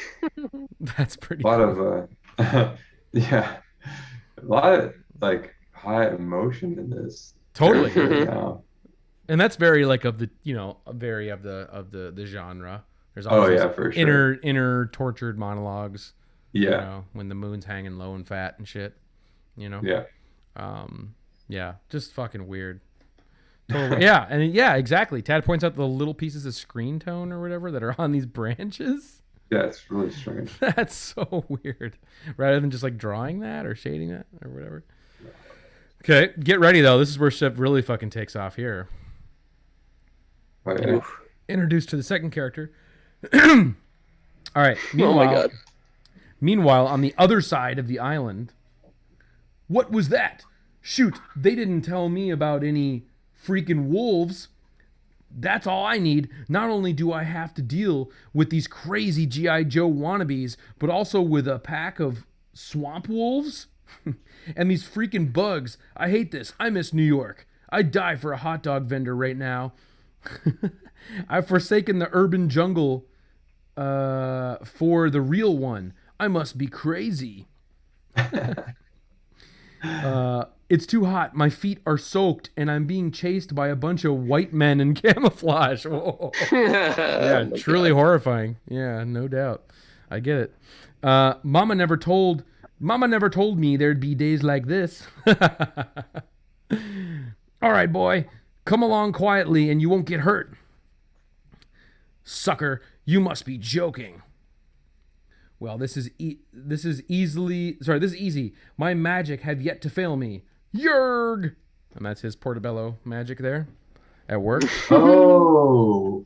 That's pretty a lot cool. Of a lot of like high emotion in this. Totally. Now. And that's very like of the very of the genre. There's always for sure. inner tortured monologues. Yeah. When the moon's hanging low and fat and shit. Yeah. Yeah, just fucking weird. Totally. Yeah, and exactly. Tad points out the little pieces of screen tone or whatever that are on these branches. Yeah, it's really strange. That's so weird. Rather than just like drawing that or shading that or whatever. Okay, get ready though. This is where shit really fucking takes off here. Oh, yeah. Introduced to the second character. All right. Oh my god. Meanwhile, on the other side of the island, what was that? Shoot, they didn't tell me about any freaking wolves. That's all I need. Not only do I have to deal with these crazy G.I. Joe wannabes, but also with a pack of swamp wolves and these freaking bugs. I hate this. I miss New York. I'd die for a hot dog vendor right now. I've forsaken the urban jungle for the real one. I must be crazy. It's too hot. My feet are soaked, and I'm being chased by a bunch of white men in camouflage. Whoa. Yeah, truly horrifying. Yeah, no doubt. I get it. Mama never told me there'd be days like this. All right, boy. Come along quietly and you won't get hurt. Sucker, you must be joking. Well, this is easy. My magic have yet to fail me. Yerg! And that's his portobello magic there at work. Oh.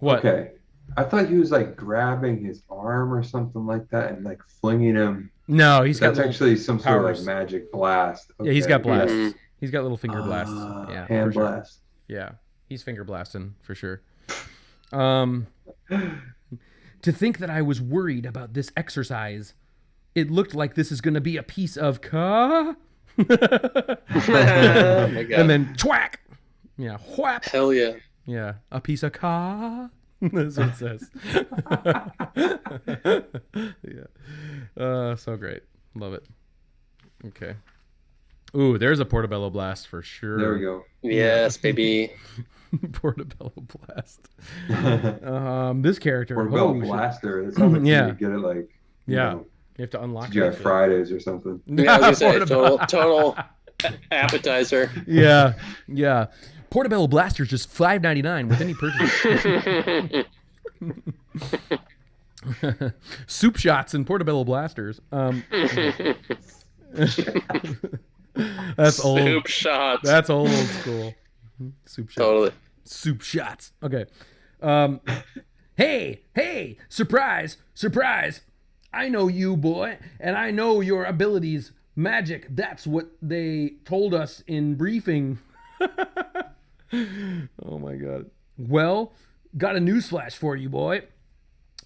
What? Okay. I thought he was like grabbing his arm or something like that and like flinging him. No, that's actually some sort of like magic blast. Okay. Yeah, he's got blasts. Mm-hmm. He's got little finger blasts. Yeah, hand blast. Sure. Yeah, he's finger blasting for sure. To think that I was worried about this exercise. It looked like this is going to be a piece of oh my God. And then twack. Yeah, whap. Hell yeah. Yeah, a piece of That's what it says. Yeah. So great. Love it. Okay. Ooh, there's a portobello blast for sure. There we go. Yes, baby. Portobello blast. This character. Portobello blaster. That sounds like you get it like. You know, you have to unlock it. You have Fridays or something. Yeah, I was gonna say total appetizer. Yeah. Portobello blasters just $5.99 with any purchase. Soup shots and portobello blasters. That's old. Soup shots. That's old school. Soup shots. Totally. Soup shots. Okay. Hey, surprise. I know you, boy, and I know your abilities. Magic, that's what they told us in briefing. Oh my God. Well, got a newsflash for you, boy.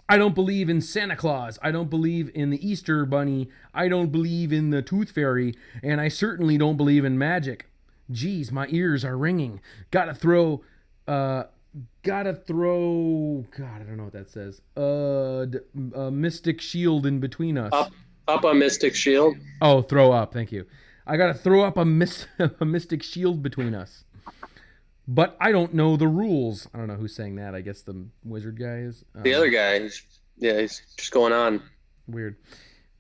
I don't believe in Santa Claus. I don't believe in the Easter Bunny. I don't believe in the Tooth Fairy. And I certainly don't believe in magic. Geez, my ears are ringing. Gotta throw, God, I don't know what that says. A mystic shield in between us. Up a mystic shield. Oh, throw up. Thank you. I gotta throw up a mystic shield between us. But I don't know the rules. I don't know who's saying that. I guess the wizard guy is. The other guy. He's just going on. Weird.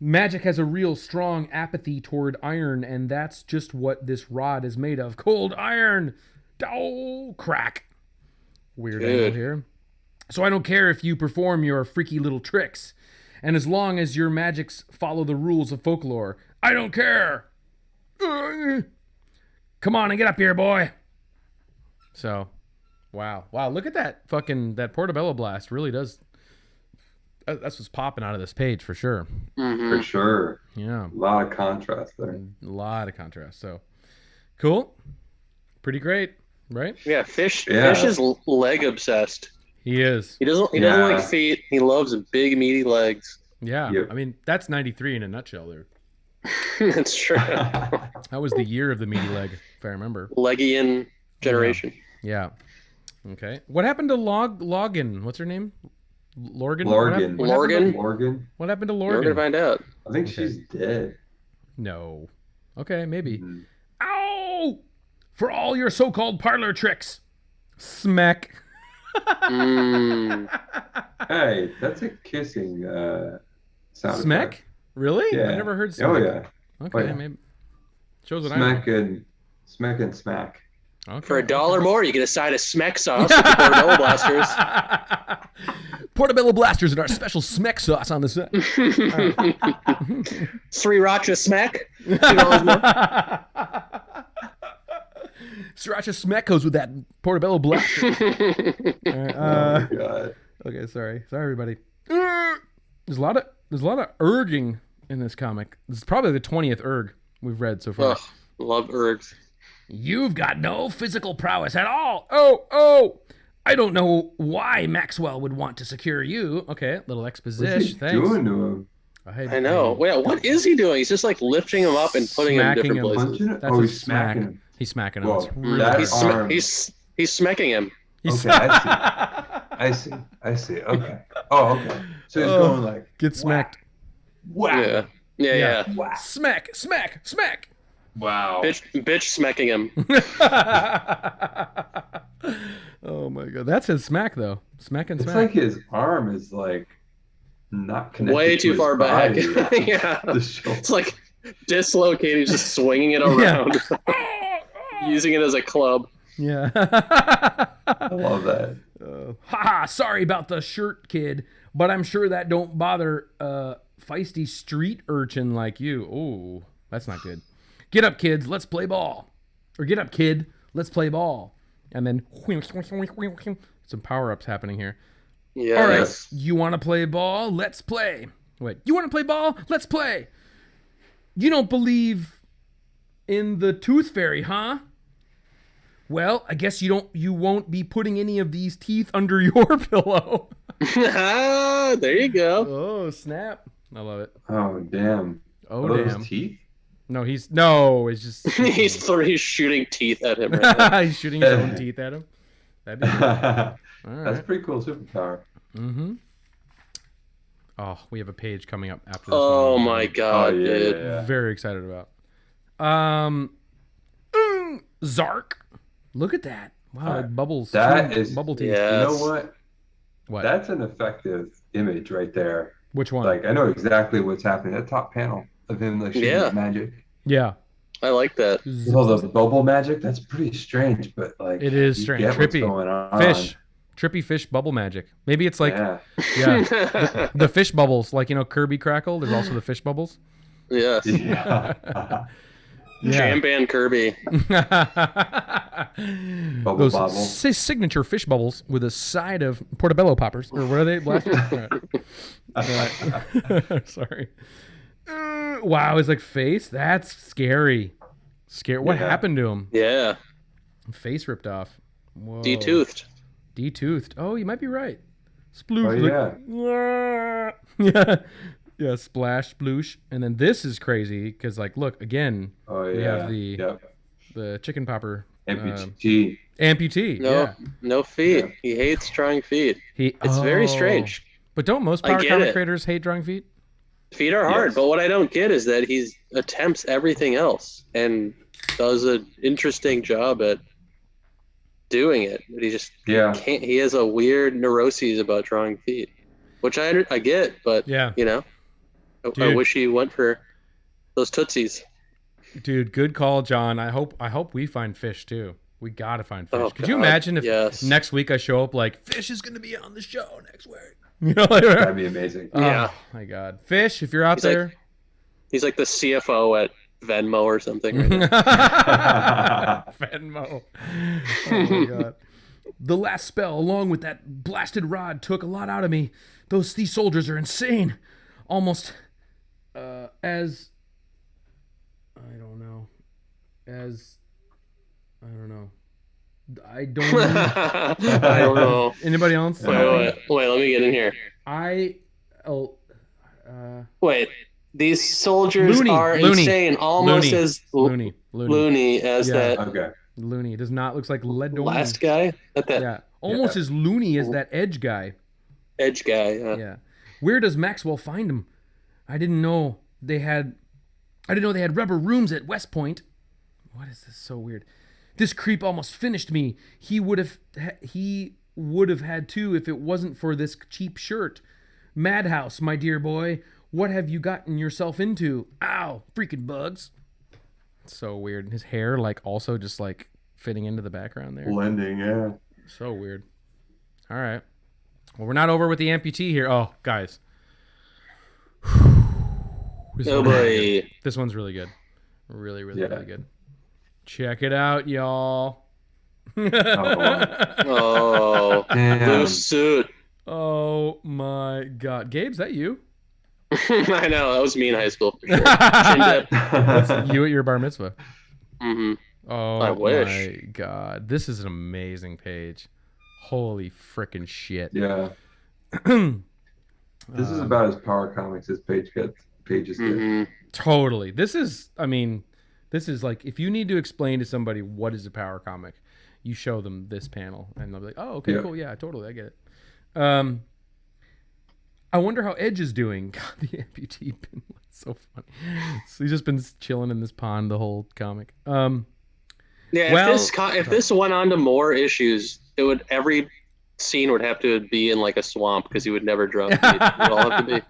Magic has a real strong apathy toward iron, and that's just what this rod is made of. Cold iron! Oh, crack. Weird angle here. So I don't care if you perform your freaky little tricks. And as long as your magics follow the rules of folklore, I don't care. Come on and get up here, boy. So, wow. Look at that that portobello blast really does. That's what's popping out of this page for sure. Mm-hmm. For sure. Yeah. A lot of contrast there. A lot of contrast. So, cool. Pretty great, right? Yeah, Fysh is leg obsessed. He is. He doesn't like feet. He loves big meaty legs. Yeah. Yep. I mean, that's 93 in a nutshell there. That's true. That was the year of the meaty leg, if I remember. Leggian generation. Yeah. Okay. What happened to Logan? What's her name? Lorgan? Lorgan. What happened to We're Lorgan? gonna find out. I think she's dead. No. Okay, maybe. Mm. Ow! For all your so-called parlor tricks. Smack. Hey, that's a kissing sound Smack? effect. Really? Yeah. I've never heard smack. Oh, yeah. Okay, yeah. maybe. Shows what I know. Smack and smack. Okay. For $1 more, you get a side of Smeck sauce with the Portobello Blasters. Portobello Blasters and our special Smeck sauce on the set. Sriracha Smeck. $2 more. Sriracha Smeck goes with that Portobello Blaster. All right, Oh my god. Okay, sorry, everybody. There's a lot of erging in this comic. This is probably the 20th erg we've read so far. Ugh, love ergs. You've got no physical prowess at all. Oh! I don't know why Maxwell would want to secure you. Okay, little exposition. What's he Thanks. doing to him? I know. Wait, what is he doing? He's just like lifting him up and putting him in Smacking different him. places. Punching it? That's Oh, a he's smack. smacking him. He's smacking him. Whoa, It's really that arm. He's smacking him. He's Okay, I see. Okay. Oh, okay. So he's going like get smacked. Wow. Yeah. Wow. Smack. Wow. Bitch smacking him. Oh my god, that's his smack though. Smack and It's smack. like his arm is like not connected. Way to too his far back. body. Yeah. The shoulder. It's like dislocated, just swinging it around. Using it as a club. Yeah. I love that. Haha, sorry about the shirt, kid, but I'm sure that don't bother feisty street urchin like you. Ooh, that's not good. Get up, kids, let's play ball. Or get up, kid, let's play ball. And then some power-ups happening here. Yeah. All right, you want to play ball? Let's play. Wait, you want to play ball? Let's play. You don't believe in the tooth fairy, huh? Well, I guess you won't be putting any of these teeth under your pillow. There you go. Oh, snap. I love it. Oh damn. Oh, Are damn. those teeth? It's just He's shooting teeth at him right now. he's shooting his own teeth at him. That'd be cool. All right. That's a pretty cool superpower. Mm-hmm. Oh, we have a page coming up after this Oh one. my god, Oh, yeah, dude. yeah. Very excited about. Zark. Look at that. Wow, like bubbles. That is- bubble teeth. Yeah. You know what? What? That's an effective image right there. Which one? Like I know exactly what's happening. That top panel of him like shooting Yeah. magic. Yeah. I like that. Well, the bubble magic, that's pretty strange, but like It is you strange. get what's Trippy. going on. Fish. Trippy fish bubble magic. Maybe it's like Yeah. the fish bubbles, like Kirby Crackle. There's also the fish bubbles. Yes. Yeah. Jam band Kirby. Bubble Those bobble. signature fish bubbles with a side of portobello poppers, or what are they? Blasters? Right. Sorry. Wow, his like face. That's scary. Scary. What Yeah. happened to him? Yeah. Face ripped off. Whoa. Detoothed. Detoothed. Oh, you might be right. Sploosh. Oh, Yeah. Yeah, splash, sploosh. And then this is crazy because, like, look, again, Oh yeah. we have the Yep. the chicken popper Amputee. amputee. No, Yeah. no feet. Yeah. He hates drawing feet. It's It's very strange. But don't most I power get comic it. creators hate drawing feet? Feet are hard, Yes. but what I don't get is that he attempts everything else and does an interesting job at doing it. But he just can't. He has a weird neuroses about drawing feet, which I get, but you know, I wish he went for those tootsies. Dude, good call, John. I hope we find Fysh too. We gotta find Fysh. Oh, Could you imagine if next week I show up like Fysh is gonna be on the show next week? You know, like, that'd be amazing. Oh my God, Fysh, if you're out there, he's like the CFO at Venmo or something. Right Venmo. Oh my God. The last spell, along with that blasted rod, took a lot out of me. These soldiers are insane. Almost as I don't know. I don't know. Anybody else? Wait, let me get in here. Wait, these soldiers are insane, almost as loony as that. Okay. Loony. It does not look like last guy. Almost as loony as that Edge guy. Edge guy. Yeah. Where does Maxwell find him? I didn't know they had rubber rooms at West Point. What is this? So weird. This creep almost finished me. He would have had to if it wasn't for this cheap shirt. Madhouse, my dear boy. What have you gotten yourself into? Ow, freaking bugs. So weird. And his hair, like, also just like fitting into the background there. Blending, yeah. So weird. All right. Well, we're not over with the amputee here. Oh, guys. This one's really good. Really good. Check it out, y'all. Blue suit. Oh my God, Gabe, is that you? I know, that was me in high school for sure. That's you at your bar mitzvah. Mm-hmm. Oh, I wish. My God, this is an amazing page. Holy frickin' shit. Yeah. This is about as power comics as pages get. Totally. This is like, if you need to explain to somebody what is a power comic, you show them this panel and they'll be like, oh, okay, cool. Yeah, totally. I get it. I wonder how Edge is doing. God, the amputee pin was so funny. So he's just been chilling in this pond the whole comic. If this went on to more issues, every scene would have to be in like a swamp because he would never draw feet. It would all have to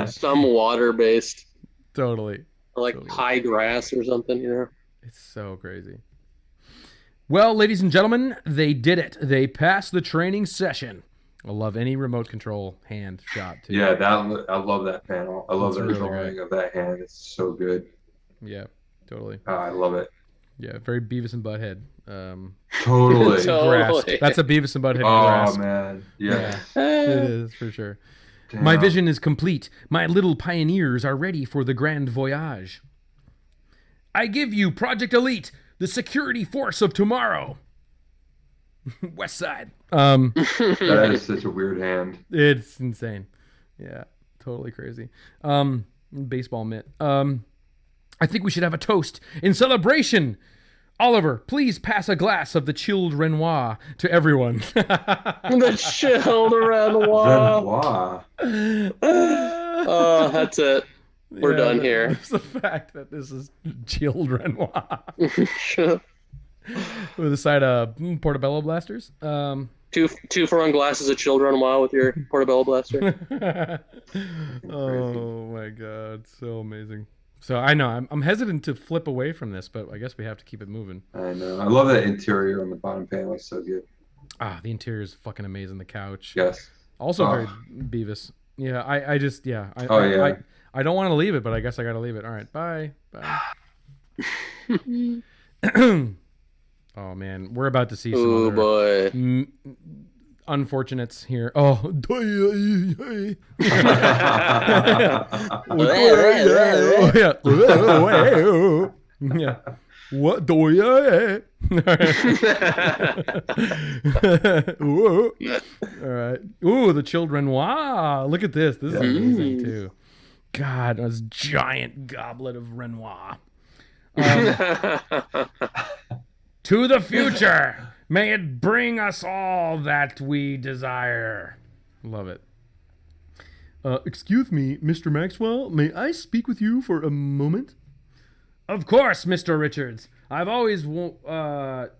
be some water-based. Totally. Or like high grass or something, you know? It's so crazy. Well, ladies and gentlemen, they did it. They passed the training session. I love any remote control hand shot, too. Yeah, I love that panel. I love the drawing of that hand. It's so good. Yeah, totally. I love it. Yeah, very Beavis and Butthead. Totally. That's a Beavis and Butthead grasp. Oh, man. Yeah. It is, for sure. Damn. My vision is complete. My little pioneers are ready for the grand voyage. I give you Project Elite, the security force of tomorrow. West Side. That is such a weird hand. It's insane. Yeah, totally crazy. Baseball mitt. I think we should have a toast in celebration. Oliver, please pass a glass of the chilled Renoir to everyone. The chilled Renoir. Oh, that's it. We're done here. It's the fact that this is chilled Renoir. With a side of portobello blasters. 2 for 1 glasses of chilled Renoir with your portobello blaster. Oh my God, so amazing. So I know I'm hesitant to flip away from this, but I guess we have to keep it moving. I know. I love that interior on the bottom panel. It's so good. The interior is fucking amazing. The couch. Yes. Also very Beavis. Yeah. I don't want to leave it, but I guess I got to leave it. All right. Bye. Oh man, we're about to see some other unfortunates here. Oh, yeah. What do you? All right. Ooh, the chilled Renoir. Look at this. This is amazing too. God, this giant goblet of Renoir. To the future. May it bring us all that we desire. Love it. Excuse me, Mr. Maxwell, may I speak with you for a moment? Of course, Mr. Richards. I've always I've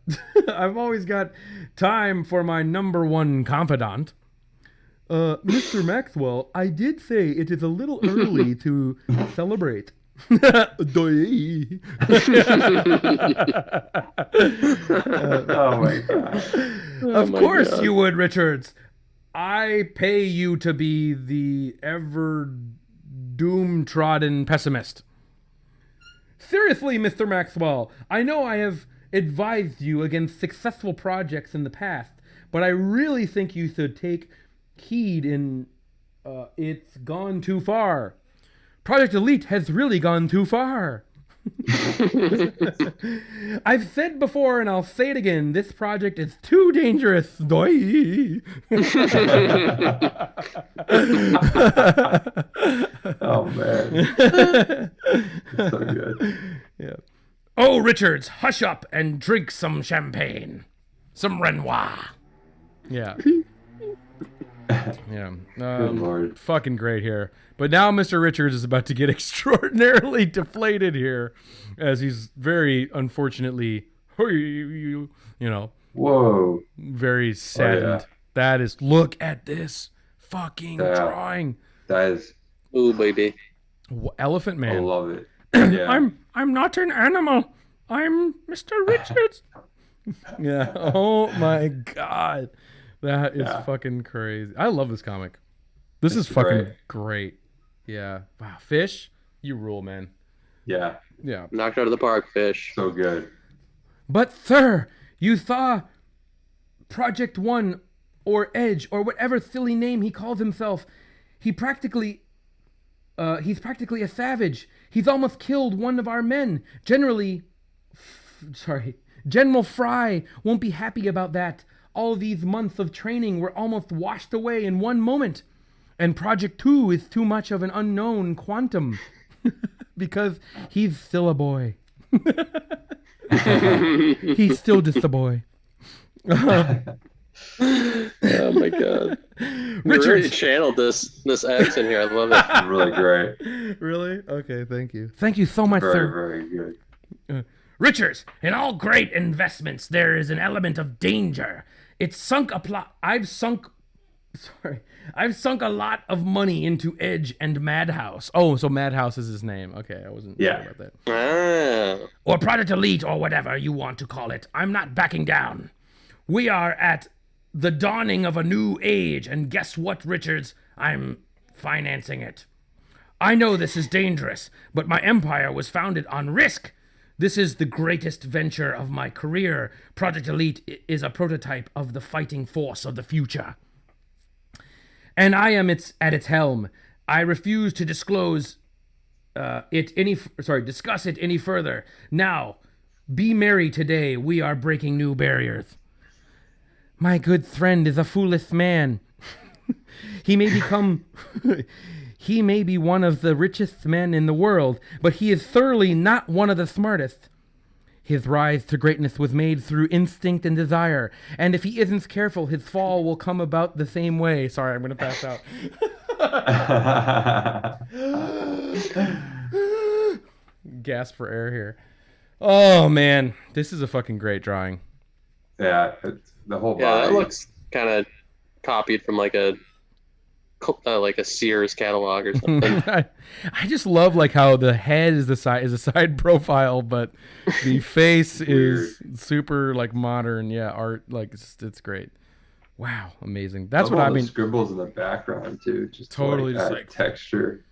always got time for my number one confidant. Mr. Maxwell, I did say it is a little early to celebrate. Oh my god. Of course you would, Richards. I pay you to be the ever doom-trodden pessimist. Seriously, Mr. Maxwell, I know I have advised you against successful projects in the past, but I really think you should take heed in it's gone too far. Project Elite has really gone too far. I've said before and I'll say it again, this project is too dangerous. Oh man. So good. Yeah. Oh, Richards, hush up and drink some champagne. Some Renoir. Yeah. Yeah. Good Lord. Fucking great here. But now Mr. Richards is about to get extraordinarily deflated here as he's very unfortunately, you know. Whoa. Very saddened. Oh, yeah. That is, look at this fucking drawing. That is. Ooh, baby. Elephant Man. I love it. Yeah. I'm not an animal. I'm Mr. Richards. Yeah. Oh my God. That is fucking crazy. I love this comic. This is fucking great. Yeah. Wow. Fysh, you rule, man. Yeah. Yeah. Knocked out of the park, Fysh. So good. But sir, you saw Project One or Edge or whatever silly name he calls himself. He's practically a savage. He's almost killed one of our men. General Fry won't be happy about that. All these months of training were almost washed away in one moment. And Project 2 is too much of an unknown quantum. Because he's still a boy. He's still just a boy. Oh my God. Richard really channeled this accent here. I love it. Really great. Really? Okay, thank you. Thank you so much, Very, sir. very good. Richards, in all great investments, there is an element of danger. It's sunk a plot. I've sunk a lot of money into Edge and Madhouse. Oh, so Madhouse is his name. Okay, I wasn't sure about that. Ah. Or Project Elite, or whatever you want to call it. I'm not backing down. We are at the dawning of a new age, and guess what, Richards? I'm financing it. I know this is dangerous, but my empire was founded on risk. This is the greatest venture of my career. Project Elite is a prototype of the fighting force of the future. And I am at its helm. I refuse to discuss it any further. Now, be merry today. We are breaking new barriers. My good friend is a foolish man. He may be one of the richest men in the world, but he is thoroughly not one of the smartest. His rise to greatness was made through instinct and desire, and if he isn't careful, his fall will come about the same way. Sorry, I'm going to pass out. Gasp for air here. Oh, man. This is a fucking great drawing. Yeah, it's the whole body. Yeah, that looks kind of copied from like a Sears catalog or something. I just love like how the head is a side profile, but the face is super like modern. Yeah, art, like it's great. Wow, amazing. That's what I mean. Scribbles in the background too, just totally just like texture.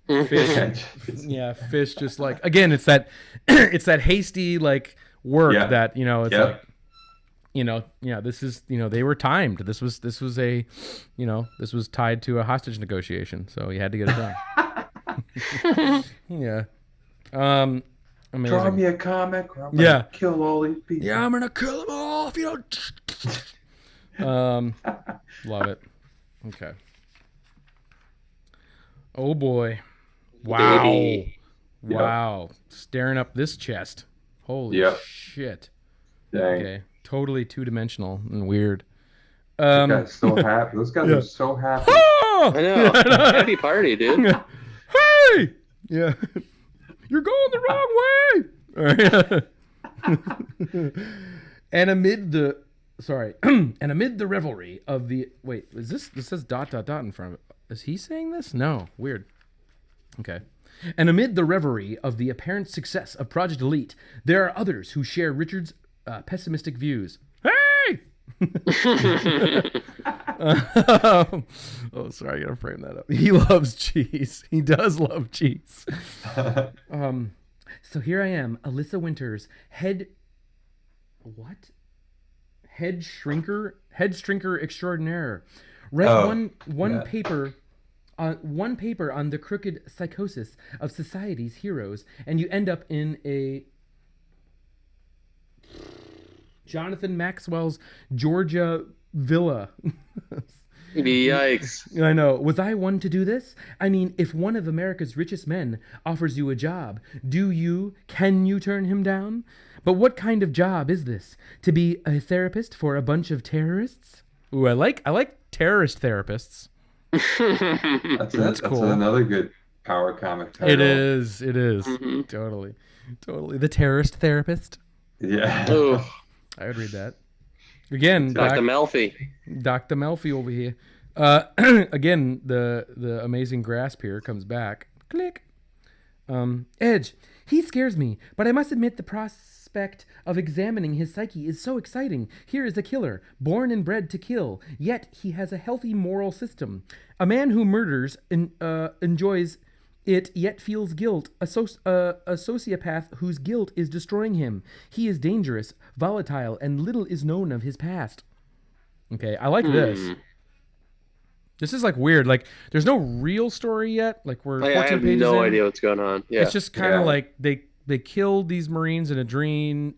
Fysh, yeah, Fysh. Just like again, it's that hasty like work that it's like. This is, they were timed. This was tied to a hostage negotiation, so he had to get it done. Yeah. Amazing. Draw me a comic or I'm gonna kill all these people. Yeah, I'm gonna kill them all if you don't. Love it. Okay. Oh boy. Wow. Baby. Wow. Staring up this chest. Holy shit. Dang. Okay. Totally two-dimensional and weird. Those guys so happy. Those guys are so happy. Oh, I know. Happy party, dude. Hey, yeah, you're going the wrong way. All right. And amid the revelry of the this says ... in front of it. Is he saying this? No, weird. Okay. And amid the revelry of the apparent success of Project Elite, there are others who share Richard's pessimistic views. Hey! Oh, sorry, I gotta frame that up. He loves cheese. He does love cheese. So here I am, Alyssa Winters, head shrinker extraordinaire. Write one paper on the crooked psychosis of society's heroes, and you end up in a Jonathan Maxwell's Georgia villa. Yikes. I know. Was I one to do this? I mean, if one of America's richest men offers you a job, can you turn him down? But what kind of job is this? To be a therapist for a bunch of terrorists? Ooh, I like terrorist therapists. That's cool. That's another good power comic title. It is. Mm-hmm. Totally. The terrorist therapist. Yeah. Ooh. I would read that. Again, Dr. Melfi. Dr. Melfi over here. Again, the amazing grasp here comes back. Click. Edge. He scares me, but I must admit the prospect of examining his psyche is so exciting. Here is a killer, born and bred to kill, yet he has a healthy moral system. A man who murders enjoys it, yet feels guilt. A sociopath whose guilt is destroying him. He is dangerous, volatile, and little is known of his past. Okay, I like this. This is like weird. Like, there's no real story yet. Like, we're 14 pages in. I have no idea what's going on. Yeah, it's just kind of like they killed these Marines in a training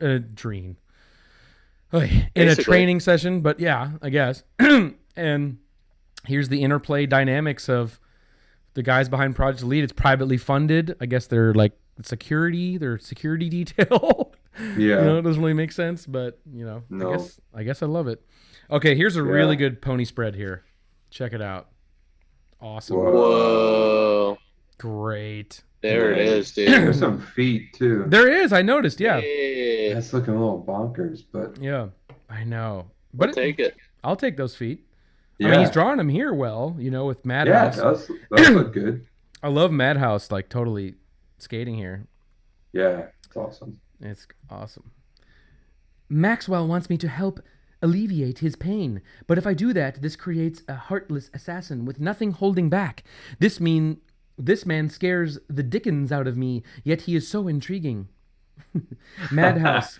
session. But yeah, I guess. And here's the interplay dynamics of the guys behind Project Elite. It's privately funded. I guess they're like security detail. Yeah. It doesn't really make sense, but no. I guess I love it. Okay, here's a really good pony spread here. Check it out. Awesome. Whoa. Great. There it is, dude. There's some feet too. There is. I noticed. Yeah. That's looking a little bonkers, but yeah, I know. But take it. I'll take those feet. Yeah. I mean, he's drawing them here well, with Madhouse. Yeah, those look good. I love Madhouse, like totally skating here. Yeah, it's awesome. It's awesome. Maxwell wants me to help alleviate his pain, but if I do that, this creates a heartless assassin with nothing holding back. This man scares the dickens out of me, yet he is so intriguing. Madhouse,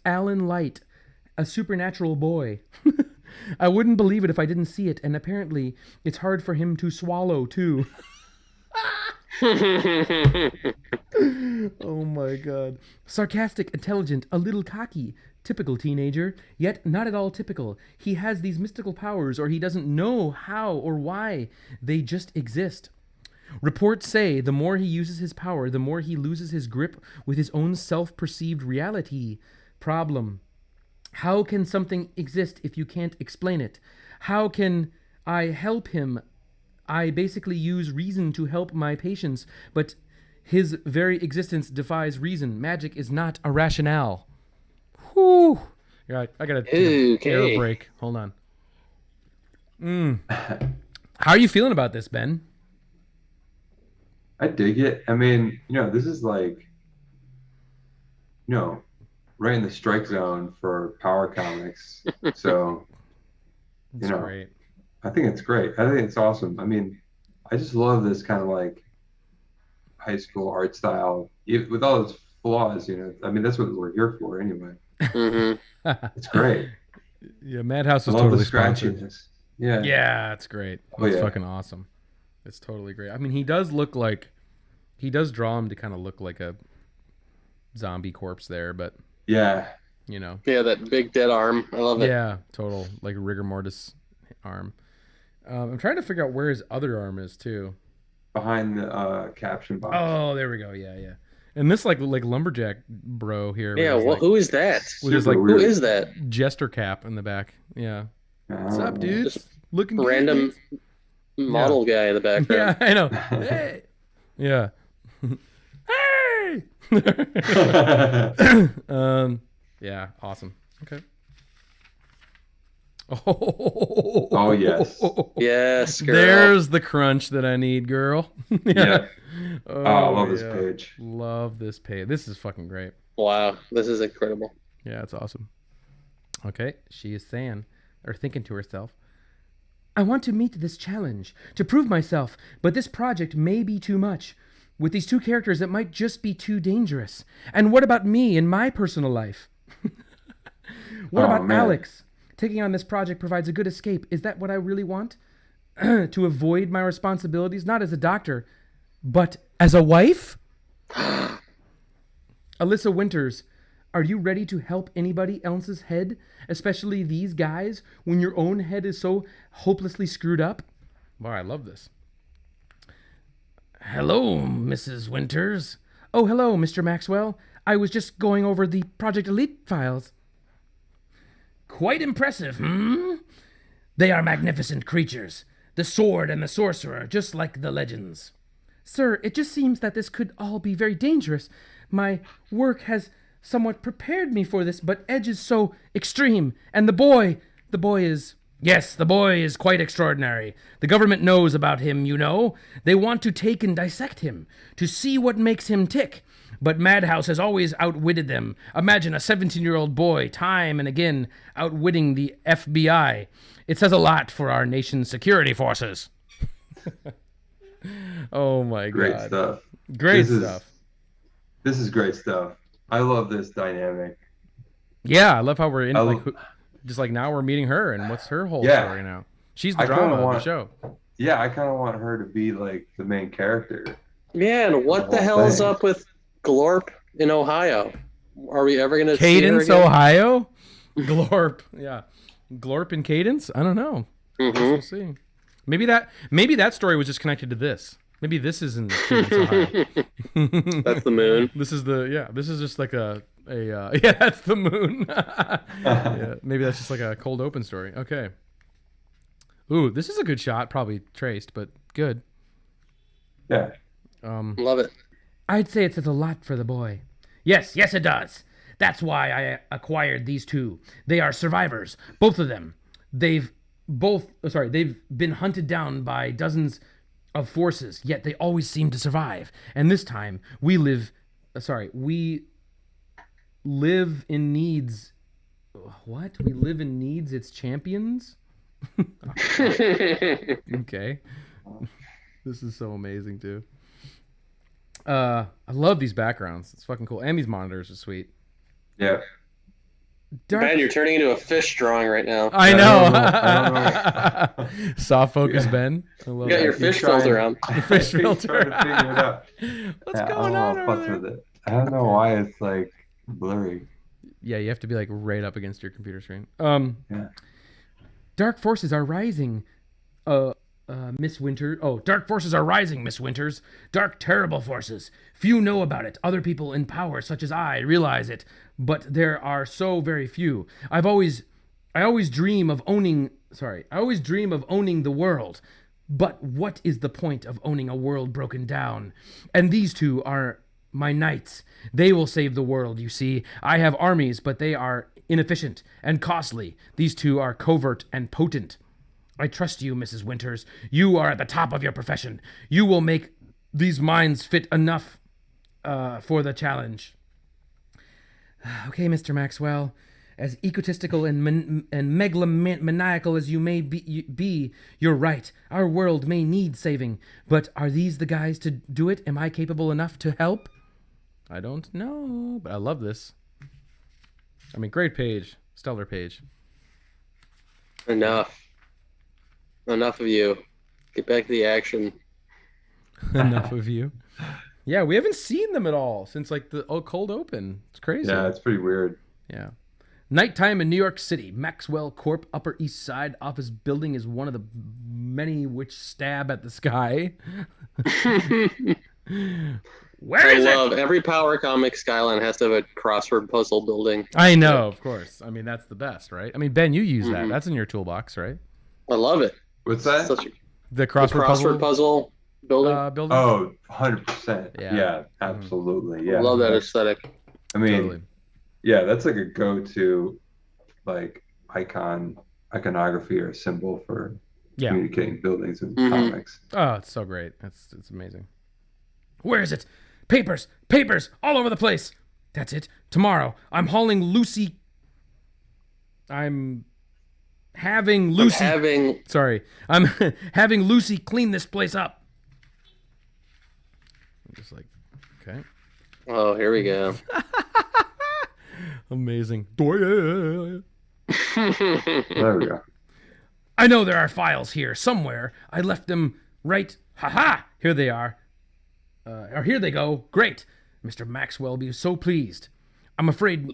Alan Light, a supernatural boy. I wouldn't believe it if I didn't see it, and apparently it's hard for him to swallow, too. Oh my God. Sarcastic, intelligent, a little cocky, typical teenager, yet not at all typical. He has these mystical powers, or he doesn't know how or why. They just exist. Reports say the more he uses his power, the more he loses his grip with his own self-perceived reality. Problem. How can something exist if you can't explain it? How can I help him? I basically use reason to help my patients, but his very existence defies reason. Magic is not a rationale. Whew. I gotta take an air break. Hold on. How are you feeling about this, Ben? I dig it. I mean, this is like, right in the strike zone for power comics. So, great. I think it's great. I think it's awesome. I mean, I just love this kind of like high school art style with all its flaws. I mean, that's what we're here for anyway. Mm-hmm. It's great. Yeah, Madhouse was I love totally the scratchiness. Yeah. Yeah, it's great. It's fucking awesome. It's totally great. I mean, he does draw him to kind of look like a zombie corpse there, but yeah, yeah, that big dead arm. I love it. Yeah, total like rigor mortis arm. I'm trying to figure out where his other arm is too. Behind the caption box. Oh, there we go. Yeah. And this like lumberjack bro here. Yeah, who is that? With his, who is that? Jester cap in the back. Yeah. What's up, dude? Looking random model guy in the background. Yeah, I know. Hey. Yeah. Hey. Yeah, awesome. Okay. Oh yes. Yes, girl. There's the crunch that I need, girl. Yeah. Oh, I love this page. Love this page. This is fucking great. Wow, this is incredible. Yeah, it's awesome. Okay, she is saying, or thinking to herself, I want to meet this challenge, to prove myself, but this project may be too much. With these two characters, it might just be too dangerous. And what about me in my personal life? What about Alex? Taking on this project provides a good escape. Is that what I really want? To avoid my responsibilities, not as a doctor, but as a wife? Alyssa Winters, are you ready to help anybody else's head, especially these guys, when your own head is so hopelessly screwed up? Wow, I love this. Hello, Mrs. Winters. Oh, hello, Mr. Maxwell. I was just going over the Project Elite files. Quite impressive, They are magnificent creatures. The sword and the sorcerer, just like the legends. Sir, it just seems that this could all be very dangerous. My work has somewhat prepared me for this, but Edge is so extreme. And the boy is... Yes, the boy is quite extraordinary. The government knows about him, you know. They want to take and dissect him, to see what makes him tick. But Madhouse has always outwitted them. Imagine a 17-year-old boy, time and again, outwitting the FBI. It says a lot for our nation's security forces. Oh my Great God. stuff. Great stuff. This is great stuff. I love this dynamic. Yeah, I love how we're in, just like now we're meeting her, and what's her whole story now? She's the drama of the show. Yeah, I kind of want her to be like the main character. Man, what the hell is up with Glorp in Ohio? Are we ever going to see her Cadence, again? Ohio? Glorp, yeah. Glorp and Cadence? I don't know. We'll see. Maybe that story was just connected to this. Maybe this isn't Cadence, Ohio. That's the moon. This is just like yeah, that's the moon. Yeah, maybe that's just like a cold open story. Okay. Ooh, this is a good shot. Probably traced, but good. Yeah. Love it. I'd say it says a lot for the boy. Yes, it does. That's why I acquired these two. They are survivors, both of them. They've been hunted down by dozens of forces, yet they always seem to survive. And this time, we live in needs. What? We live in needs its champions? Okay. This is so amazing, too. I love these backgrounds. It's fucking cool. And these monitors are sweet. Yeah. Ben, you're turning into a Fysh drawing right now. I know. Soft focus, Ben. I love you got your Fysh filter on. The Fysh filter. Trying to figure it out. What's going on over there? With it. I don't know why it's like blurry. Yeah, you have to be like right up against your computer screen. Yeah. Dark forces are rising. Miss Winter. Oh, dark forces are rising, Miss Winters. Dark, terrible forces. Few know about it. Other people in power, such as I, realize it, but there are so very few. I always dream of owning the world. But what is the point of owning a world broken down? And these two are my knights. They will save the world, you see. I have armies, but they are inefficient and costly. These two are covert and potent. I trust you, Mrs. Winters. You are at the top of your profession. You will make these minds fit enough for the challenge. Okay, Mr. Maxwell. As egotistical and megalomaniacal as you may be, you're right. Our world may need saving. But are these the guys to do it? Am I capable enough to help? I don't know, but I love this. I mean, great page. Stellar page. Enough of you. Get back to the action. Enough of you. Yeah, we haven't seen them at all since like the cold open. It's crazy. Yeah, it's pretty weird. Yeah. Nighttime in New York City. Maxwell Corp. Upper East Side office building is one of the many which stab at the sky. Where is it? Every Power Comic Skyline has to have a crossword puzzle building. I know, of course. I mean, that's the best, right? I mean, Ben, you use that. That's in your toolbox, right? I love it. What's that? The crossword puzzle building. building. Oh, 100%. Yeah, absolutely. Yeah, I love that aesthetic. I mean, yeah, that's like a go-to, like iconography or symbol for communicating buildings and comics. Oh, it's so great. It's amazing. Where is it? Papers, all over the place. That's it. Tomorrow, I'm having Lucy. I'm having Lucy clean this place up. I'm just like, okay. Oh, here we go. Amazing. There we go. I know there are files here somewhere. I left them right. Here they are. Or here they go. Great. Mr. Maxwell will be so pleased. I'm afraid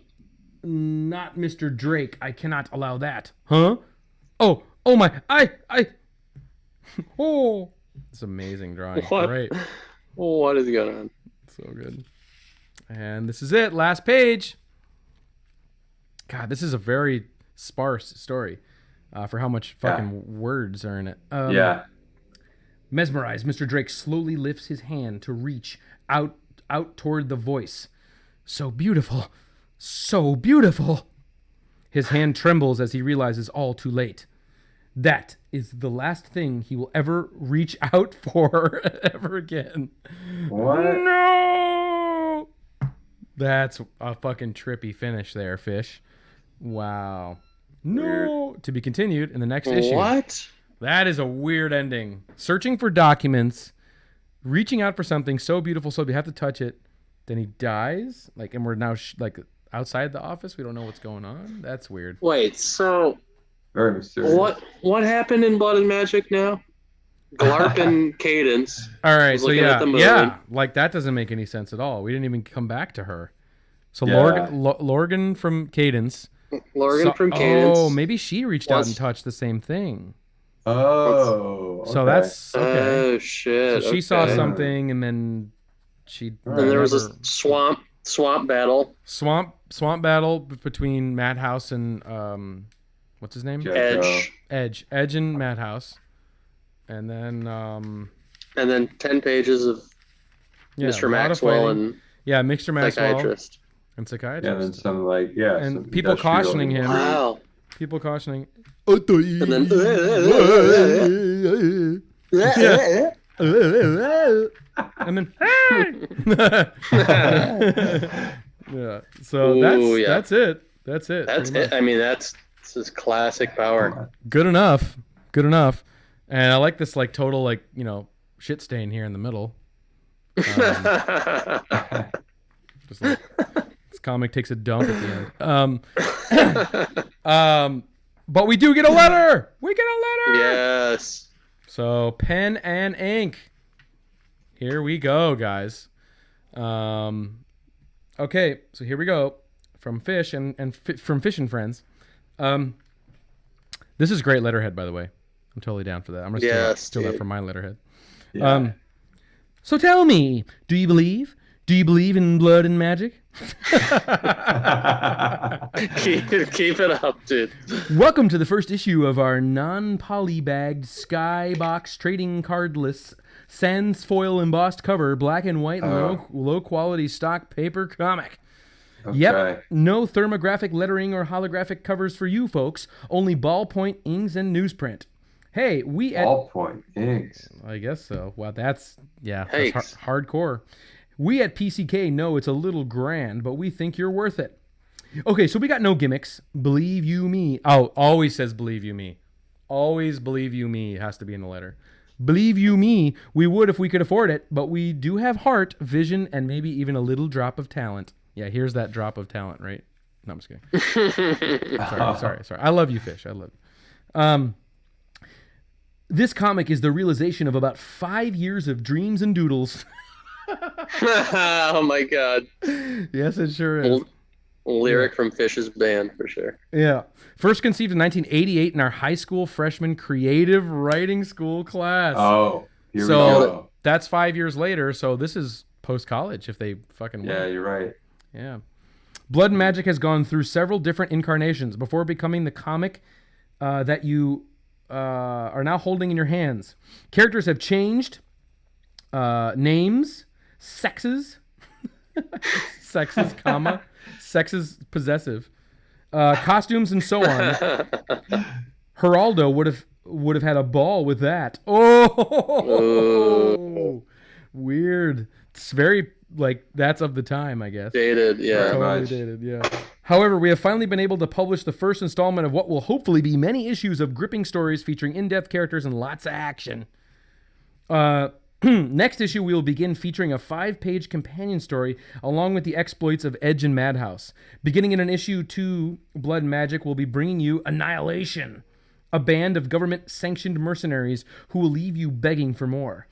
not Mr. Drake. I cannot allow that. Huh? Oh my. Oh. It's amazing drawing. What? Great. What is going on? So good. And this is it. Last page. God, this is a very sparse story for how much fucking words are in it. Mesmerized, Mr. Drake slowly lifts his hand to reach out toward the voice. So beautiful. So beautiful. His hand trembles as he realizes all too late. That is the last thing he will ever reach out for ever again. What? No! That's a fucking trippy finish there, Fysh. Wow. No. Weird. To be continued in the next issue. What? That is a weird ending. Searching for documents, reaching out for something so beautiful, so we have to touch it. Then he dies. Like, and we're now outside the office. We don't know what's going on. That's weird. Wait, so very mysterious. What happened in Blood and Magic now? Glarp and Cadence. All right, so yeah, like that doesn't make any sense at all. We didn't even come back to her. So Lorgan from Cadence. From Cadence. Oh, maybe she reached out and touched the same thing. Oh, okay. So that's okay. Oh shit! So she saw something, and then she. Then there was a swamp battle. Swamp battle between Madhouse and what's his name? Edge and Madhouse, and then 10 pages of Mr. Maxwell and Mr. Maxwell psychiatrist. And psychiatrist. Yeah, and then some and people cautioning him. Wow. People cautioning. And then and then yeah. So that's it. That's it. That's it. I mean, this is classic power. Good enough. And I like this total shit stain here in the middle. Just this comic takes a dump at the end. But we do get a letter. Yes. So pen and ink. Here we go, guys. Okay, so here we go from Fysh and from Fysh and Friends. This is great letterhead, by the way. I'm totally down for that. I'm gonna steal that from my letterhead. Yeah. So tell me, do you believe in blood and magic? keep it up, dude. Welcome to the first issue of our non-polybagged skybox trading cardless sans foil embossed cover black and white low quality stock paper comic. Okay. Yep, no thermographic lettering or holographic covers for you folks. Only ballpoint inks and newsprint. Hey, ballpoint inks. I guess so. Well, that's hardcore. We at PCK know it's a little grand, but we think you're worth it. Okay, so we got no gimmicks. Believe you me. Oh, always says believe you me. Always believe you me has to be in the letter. Believe you me, we would if we could afford it, but we do have heart, vision, and maybe even a little drop of talent. Yeah, here's that drop of talent, right? No, I'm just kidding. Sorry. I love you, Fysh. I love you. This comic is the realization of about 5 years of dreams and doodles. Oh my god. Yes, it sure is. Lyric from Fysh's band for sure. Yeah. First conceived in 1988 in our high school freshman creative writing school class. Oh, here we go. That's 5 years later, so this is post-college if they fucking win. Yeah, you're right. Yeah. Blood and Magic has gone through several different incarnations before becoming the comic that you are now holding in your hands. Characters have changed. Names, sexes, comma, sexes possessive, costumes, and so on. Geraldo would have had a ball with that. Oh, weird. It's very that's of the time, I guess. Dated, yeah. Totally dated, yeah. However, we have finally been able to publish the first installment of what will hopefully be many issues of gripping stories featuring in-depth characters and lots of action. Next issue, we will begin featuring a 5-page companion story along with the exploits of Edge and Madhouse. Beginning in issue 2, Blood and Magic will be bringing you Annihilation, a band of government-sanctioned mercenaries who will leave you begging for more.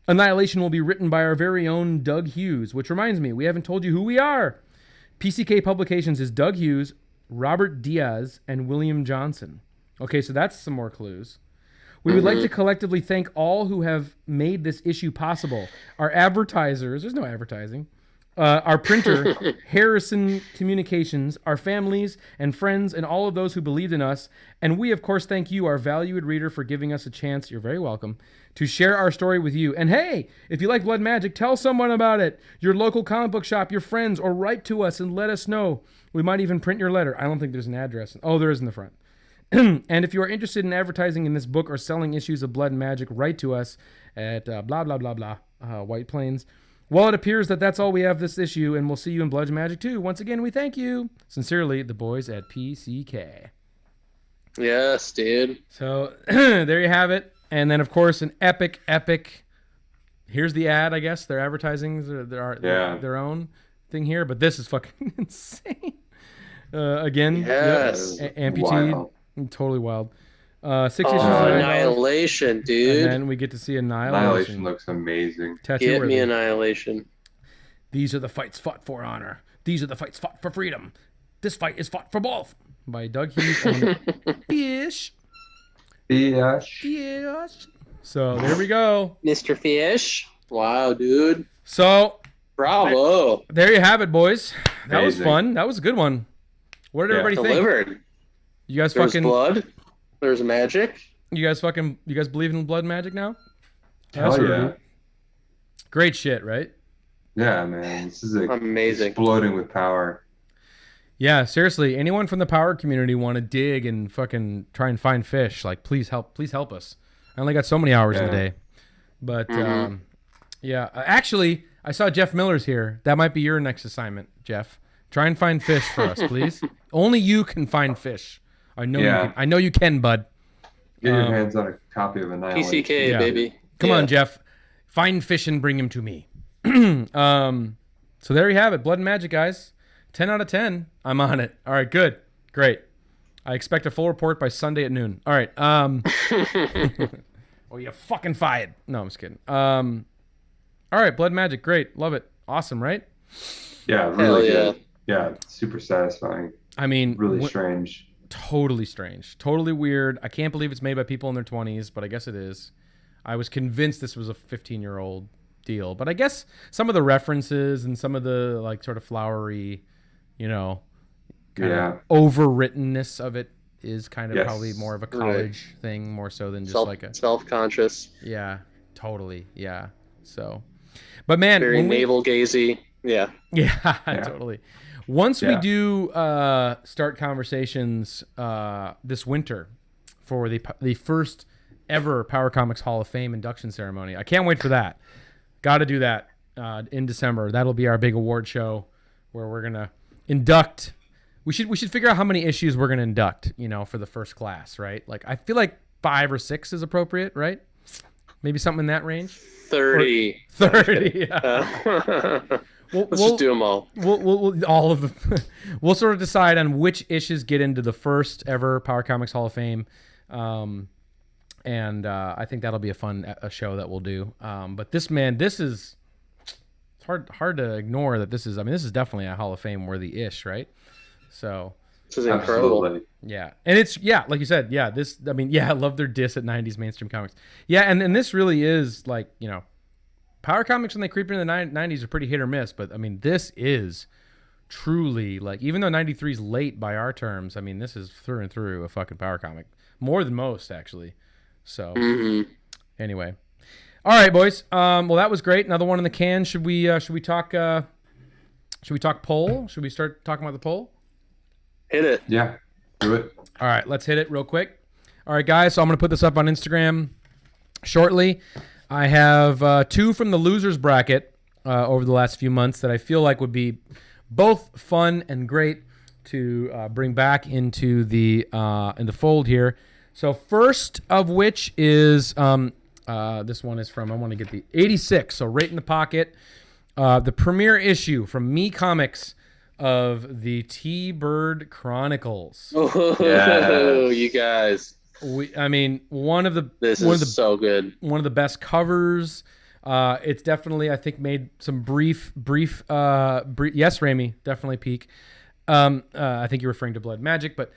Annihilation will be written by our very own Doug Hughes, which reminds me, we haven't told you who we are. PCK Publications is Doug Hughes, Robert Diaz, and William Johnson. Okay, so that's some more clues. We would like to collectively thank all who have made this issue possible. Our advertisers, there's no advertising, our printer, Harrison Communications, our families and friends, and all of those who believed in us. And we, of course, thank you, our valued reader, for giving us a chance, you're very welcome, to share our story with you. And hey, if you like Blood Magic, tell someone about it. Your local comic book shop, your friends, or write to us and let us know. We might even print your letter. I don't think there's an address. Oh, there is in the front. And if you are interested in advertising in this book or selling issues of Blood and Magic, write to us at blah, blah, blah, blah, White Plains. Well, it appears that that's all we have this issue, and we'll see you in Blood and Magic too. Once again, we thank you. Sincerely, the boys at PCK. Yes, dude. So there you have it. And then, of course, an epic, here's the ad, I guess. They're advertising their own thing here, but this is fucking insane. Again, yes. Amputee. Wow. Totally wild. 6 issues of Annihilation, dude. And then we get to see Annihilation. Annihilation looks amazing. Get me Annihilation. These are the fights fought for honor. These are the fights fought for freedom. This fight is fought for both. By Doug Hughes and Fysh. So there we go. Mr. Fysh. Wow, dude. So bravo. There you have it, boys. That amazing. Was fun. That was a good one. What did everybody think? Delivered. You guys There's fucking blood. There's magic. You guys believe in blood magic now? Hell yeah. Great shit, right? Yeah, man. This is amazing. Exploding with power. Yeah, seriously. Anyone from the power community want to dig and fucking try and find Fysh? Like, please help us. I only got so many hours in the day. But yeah, actually, I saw Jeff Miller's here. That might be your next assignment, Jeff. Try and find Fysh for us, please. Only you can find Fysh. I know you can. I know you can, bud. Get your hands on a copy of Annihilation. PCK, baby. Come on, Jeff. Find Fysh and bring him to me. So there you have it. Blood and Magic, guys. 10 out of 10. I'm on it. All right, good. Great. I expect a full report by Sunday at noon. All right. Oh, you fucking fired. No, I'm just kidding. All right, Blood and Magic. Great. Love it. Awesome, right? Yeah, really good. Yeah, super satisfying. I mean, really strange. Totally strange. Totally weird. I can't believe it's made by people in their 20s, but I guess it is. I was convinced this was a 15-year-old deal, but I guess some of the references and some of the like sort of flowery, kind of overwrittenness of it is kind of probably more of a college thing more so than just like a self-conscious. Yeah, totally. Yeah. So, but man, very navel gazy. Yeah, totally. Once we do start conversations this winter for the first ever Power Comics Hall of Fame induction ceremony, I can't wait for that. Got to do that in December. That'll be our big award show where we're gonna induct. We should figure out how many issues we're gonna induct. For the first class, right? Like I feel like 5 or 6 is appropriate, right? Maybe something in that range. 30. 30. Let's just do them all. We'll all of them. We'll sort of decide on which issues get into the first ever Power Comics Hall of Fame, and I think that'll be a fun show that we'll do. But this is it's hard to ignore that this is. I mean, this is definitely a Hall of Fame worthy-ish, right? So this is incredible. Absolutely. Yeah, and it's like you said. Yeah, this. I mean, I love their diss at '90s mainstream comics. Yeah, and this really is like Power Comics when they creep into the 90s are pretty hit or miss, but I mean, this is truly like, even though 93 is late by our terms, I mean, this is through and through a fucking Power Comic. More than most, actually. So anyway, all right, boys. Well, that was great. Another one in the can. Should we talk? Should we talk poll? Should we start talking about the poll? Hit it. Yeah, do it. All right, let's hit it real quick. All right, guys. So I'm gonna put this up on Instagram shortly. I have 2 from the losers bracket over the last few months that I feel like would be both fun and great to bring back into the in the fold here. So first of which is this one is from, I want to get the 86, so right in the pocket. The premiere issue from Me Comics of the T-Bird Chronicles. Oh, you guys. I mean, This is so good. One of the best covers. It's definitely, I think, made some brief. Yes, Ramey, definitely peak. I think you're referring to Blood Magic, but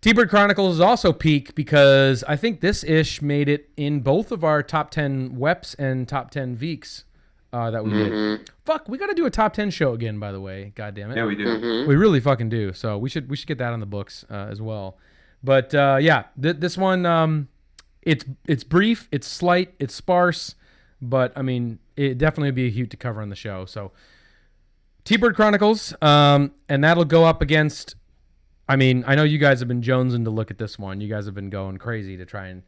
T-Bird Chronicles is also peak because I think this ish made it in both of our top 10 WEPs and top 10 Veeks that we did. Fuck, we got to do a top 10 show again, by the way. God damn it. Yeah, we do. We really fucking do. So we should get that on the books as well. But yeah, this one, it's brief, it's slight, it's sparse, but I mean, it definitely would be a huge to cover on the show. So T-Bird Chronicles, and that'll go up against. I mean, I know you guys have been jonesing to look at this one. You guys have been going crazy to try and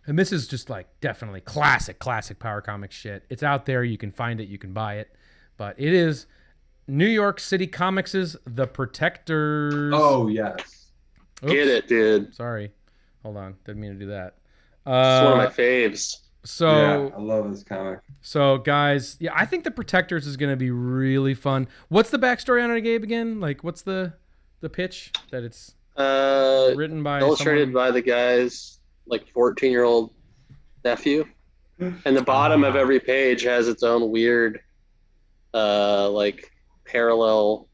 this is just like definitely classic Power Comics shit. It's out there. You can find it. You can buy it. But it is New York City Comics' The Protectors. Oh, yes. Oops. Get it, dude. Sorry. Hold on. Didn't mean to do that. It's one of my faves. So yeah, I love this comic. So, guys, yeah, I think The Protectors is going to be really fun. What's the backstory on it, Gabe, again? Like, what's the pitch that it's written by illustrated by the guy's like 14-year-old nephew, and the bottom of every page has its own weird like parallel,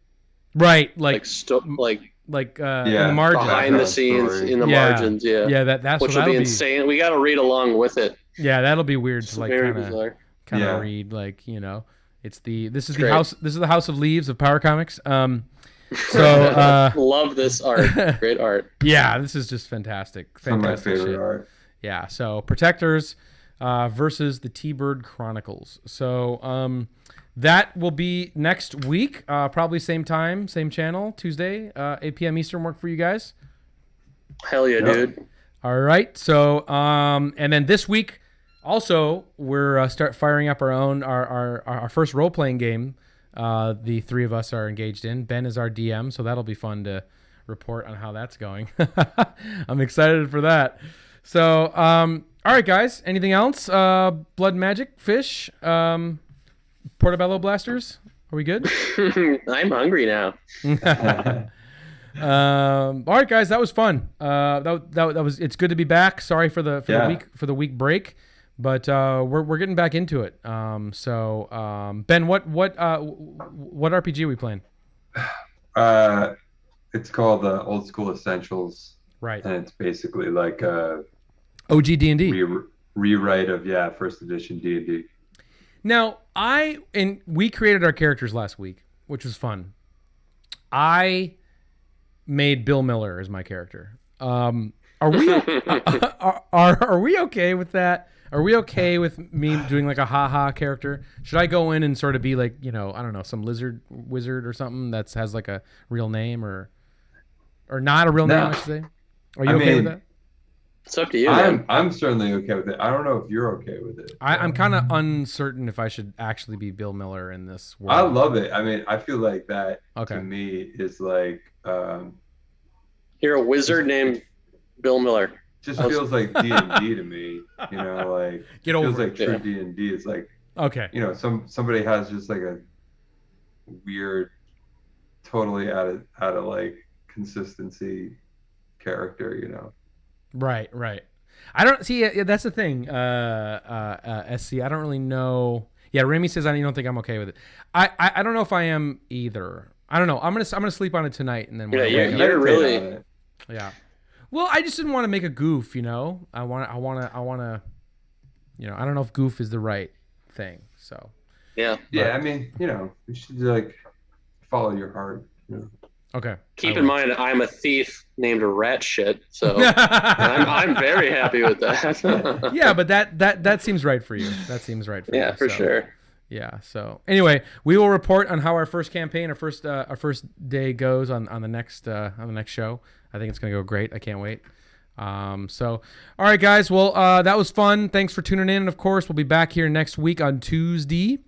right, like in the margins, behind the scenes story. In the margins, that's which will be insane. We got to read along with it. Yeah, that'll be weird to like kind of read, like, you know, this is the House of Leaves of Power Comics. So love this art. Great art. Yeah, this is just fantastic. Some of my favorite art. Yeah, so Protectors versus the T-Bird Chronicles. So that will be next week, probably same time, same channel, Tuesday, 8 p.m. Eastern. Work for you guys? Hell yeah, dude. All right. So and then this week also we're start firing up our first role-playing game. The 3 of us are engaged in. Ben is our DM, so that'll be fun to report on how that's going. I'm excited for that. So, all right, guys. Anything else? Blood Magic, Fysh, Portobello Blasters. Are we good? I'm hungry now. All right, guys. That was fun. That was. It's good to be back. Sorry for the week break. But we're getting back into it. So Ben, what RPG are we playing? It's called the Old School Essentials. Right. And it's basically like a OG D&D rewrite of first edition D&D. Now we created our characters last week, which was fun. I made Bill Miller as my character. Are we are we okay with that? Are we okay with me doing like a ha-ha character? Should I go in and sort of be like, you know, I don't know, some wizard or something that has like a real name or not a real name, I should say? Are you okay with that? It's up to you, man. I'm certainly okay with it. I don't know if you're okay with it. I'm kind of uncertain if I should actually be Bill Miller in this world. I love it. I mean, I feel like that to me is like... You're a wizard named Bill Miller. Just feels like D&D to me, you know, like feels like true D&D. It's like, you know, somebody has just like a weird, totally out of like consistency character, you know. Right. I don't see. That's the thing. SC. I don't really know. Yeah, Remy says you don't think I'm okay with it. I don't know if I am either. I don't know. I'm gonna sleep on it tonight and then. You're really. Yeah. Well, I just didn't want to make a goof, you know. I want to, you know. I don't know if goof is the right thing. So. Yeah. Yeah. I mean, you know, you should like follow your heart. You know? Okay. Keep in mind, I'm a thief named Rat Shit, so I'm very happy with that. Yeah, but that seems right for you. That seems right for you. Yeah, for sure. Yeah. So anyway, we will report on how our first campaign, our first day goes on the next show. I think it's gonna go great. I can't wait. So, all right, guys. Well, that was fun. Thanks for tuning in. And of course, we'll be back here next week on Tuesday.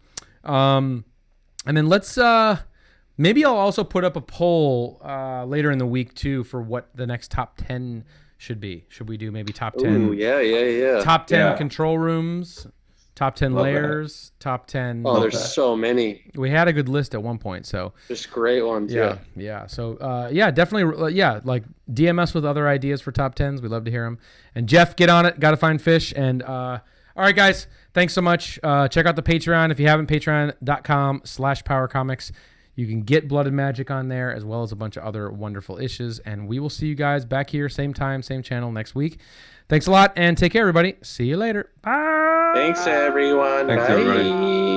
And then let's maybe I'll also put up a poll later in the week too for what the next top 10 should be. Should we do maybe top 10? Ooh, yeah. Top 10 control rooms, top 10 layers, top 10. Oh, there's so many. We had a good list at one point, so just great ones. Yeah. So definitely, like DM us with other ideas for top 10s. We love to hear them. And Jeff, get on it. Got to find Fysh. And all right, guys, thanks so much. Check out the Patreon if you haven't. Patreon.com/PowerComics. You can get Blood and Magic on there, as well as a bunch of other wonderful issues. And we will see you guys back here, same time, same channel next week. Thanks a lot, and take care, everybody. See you later. Bye. Thanks, everyone. Thanks, Bye. Everybody.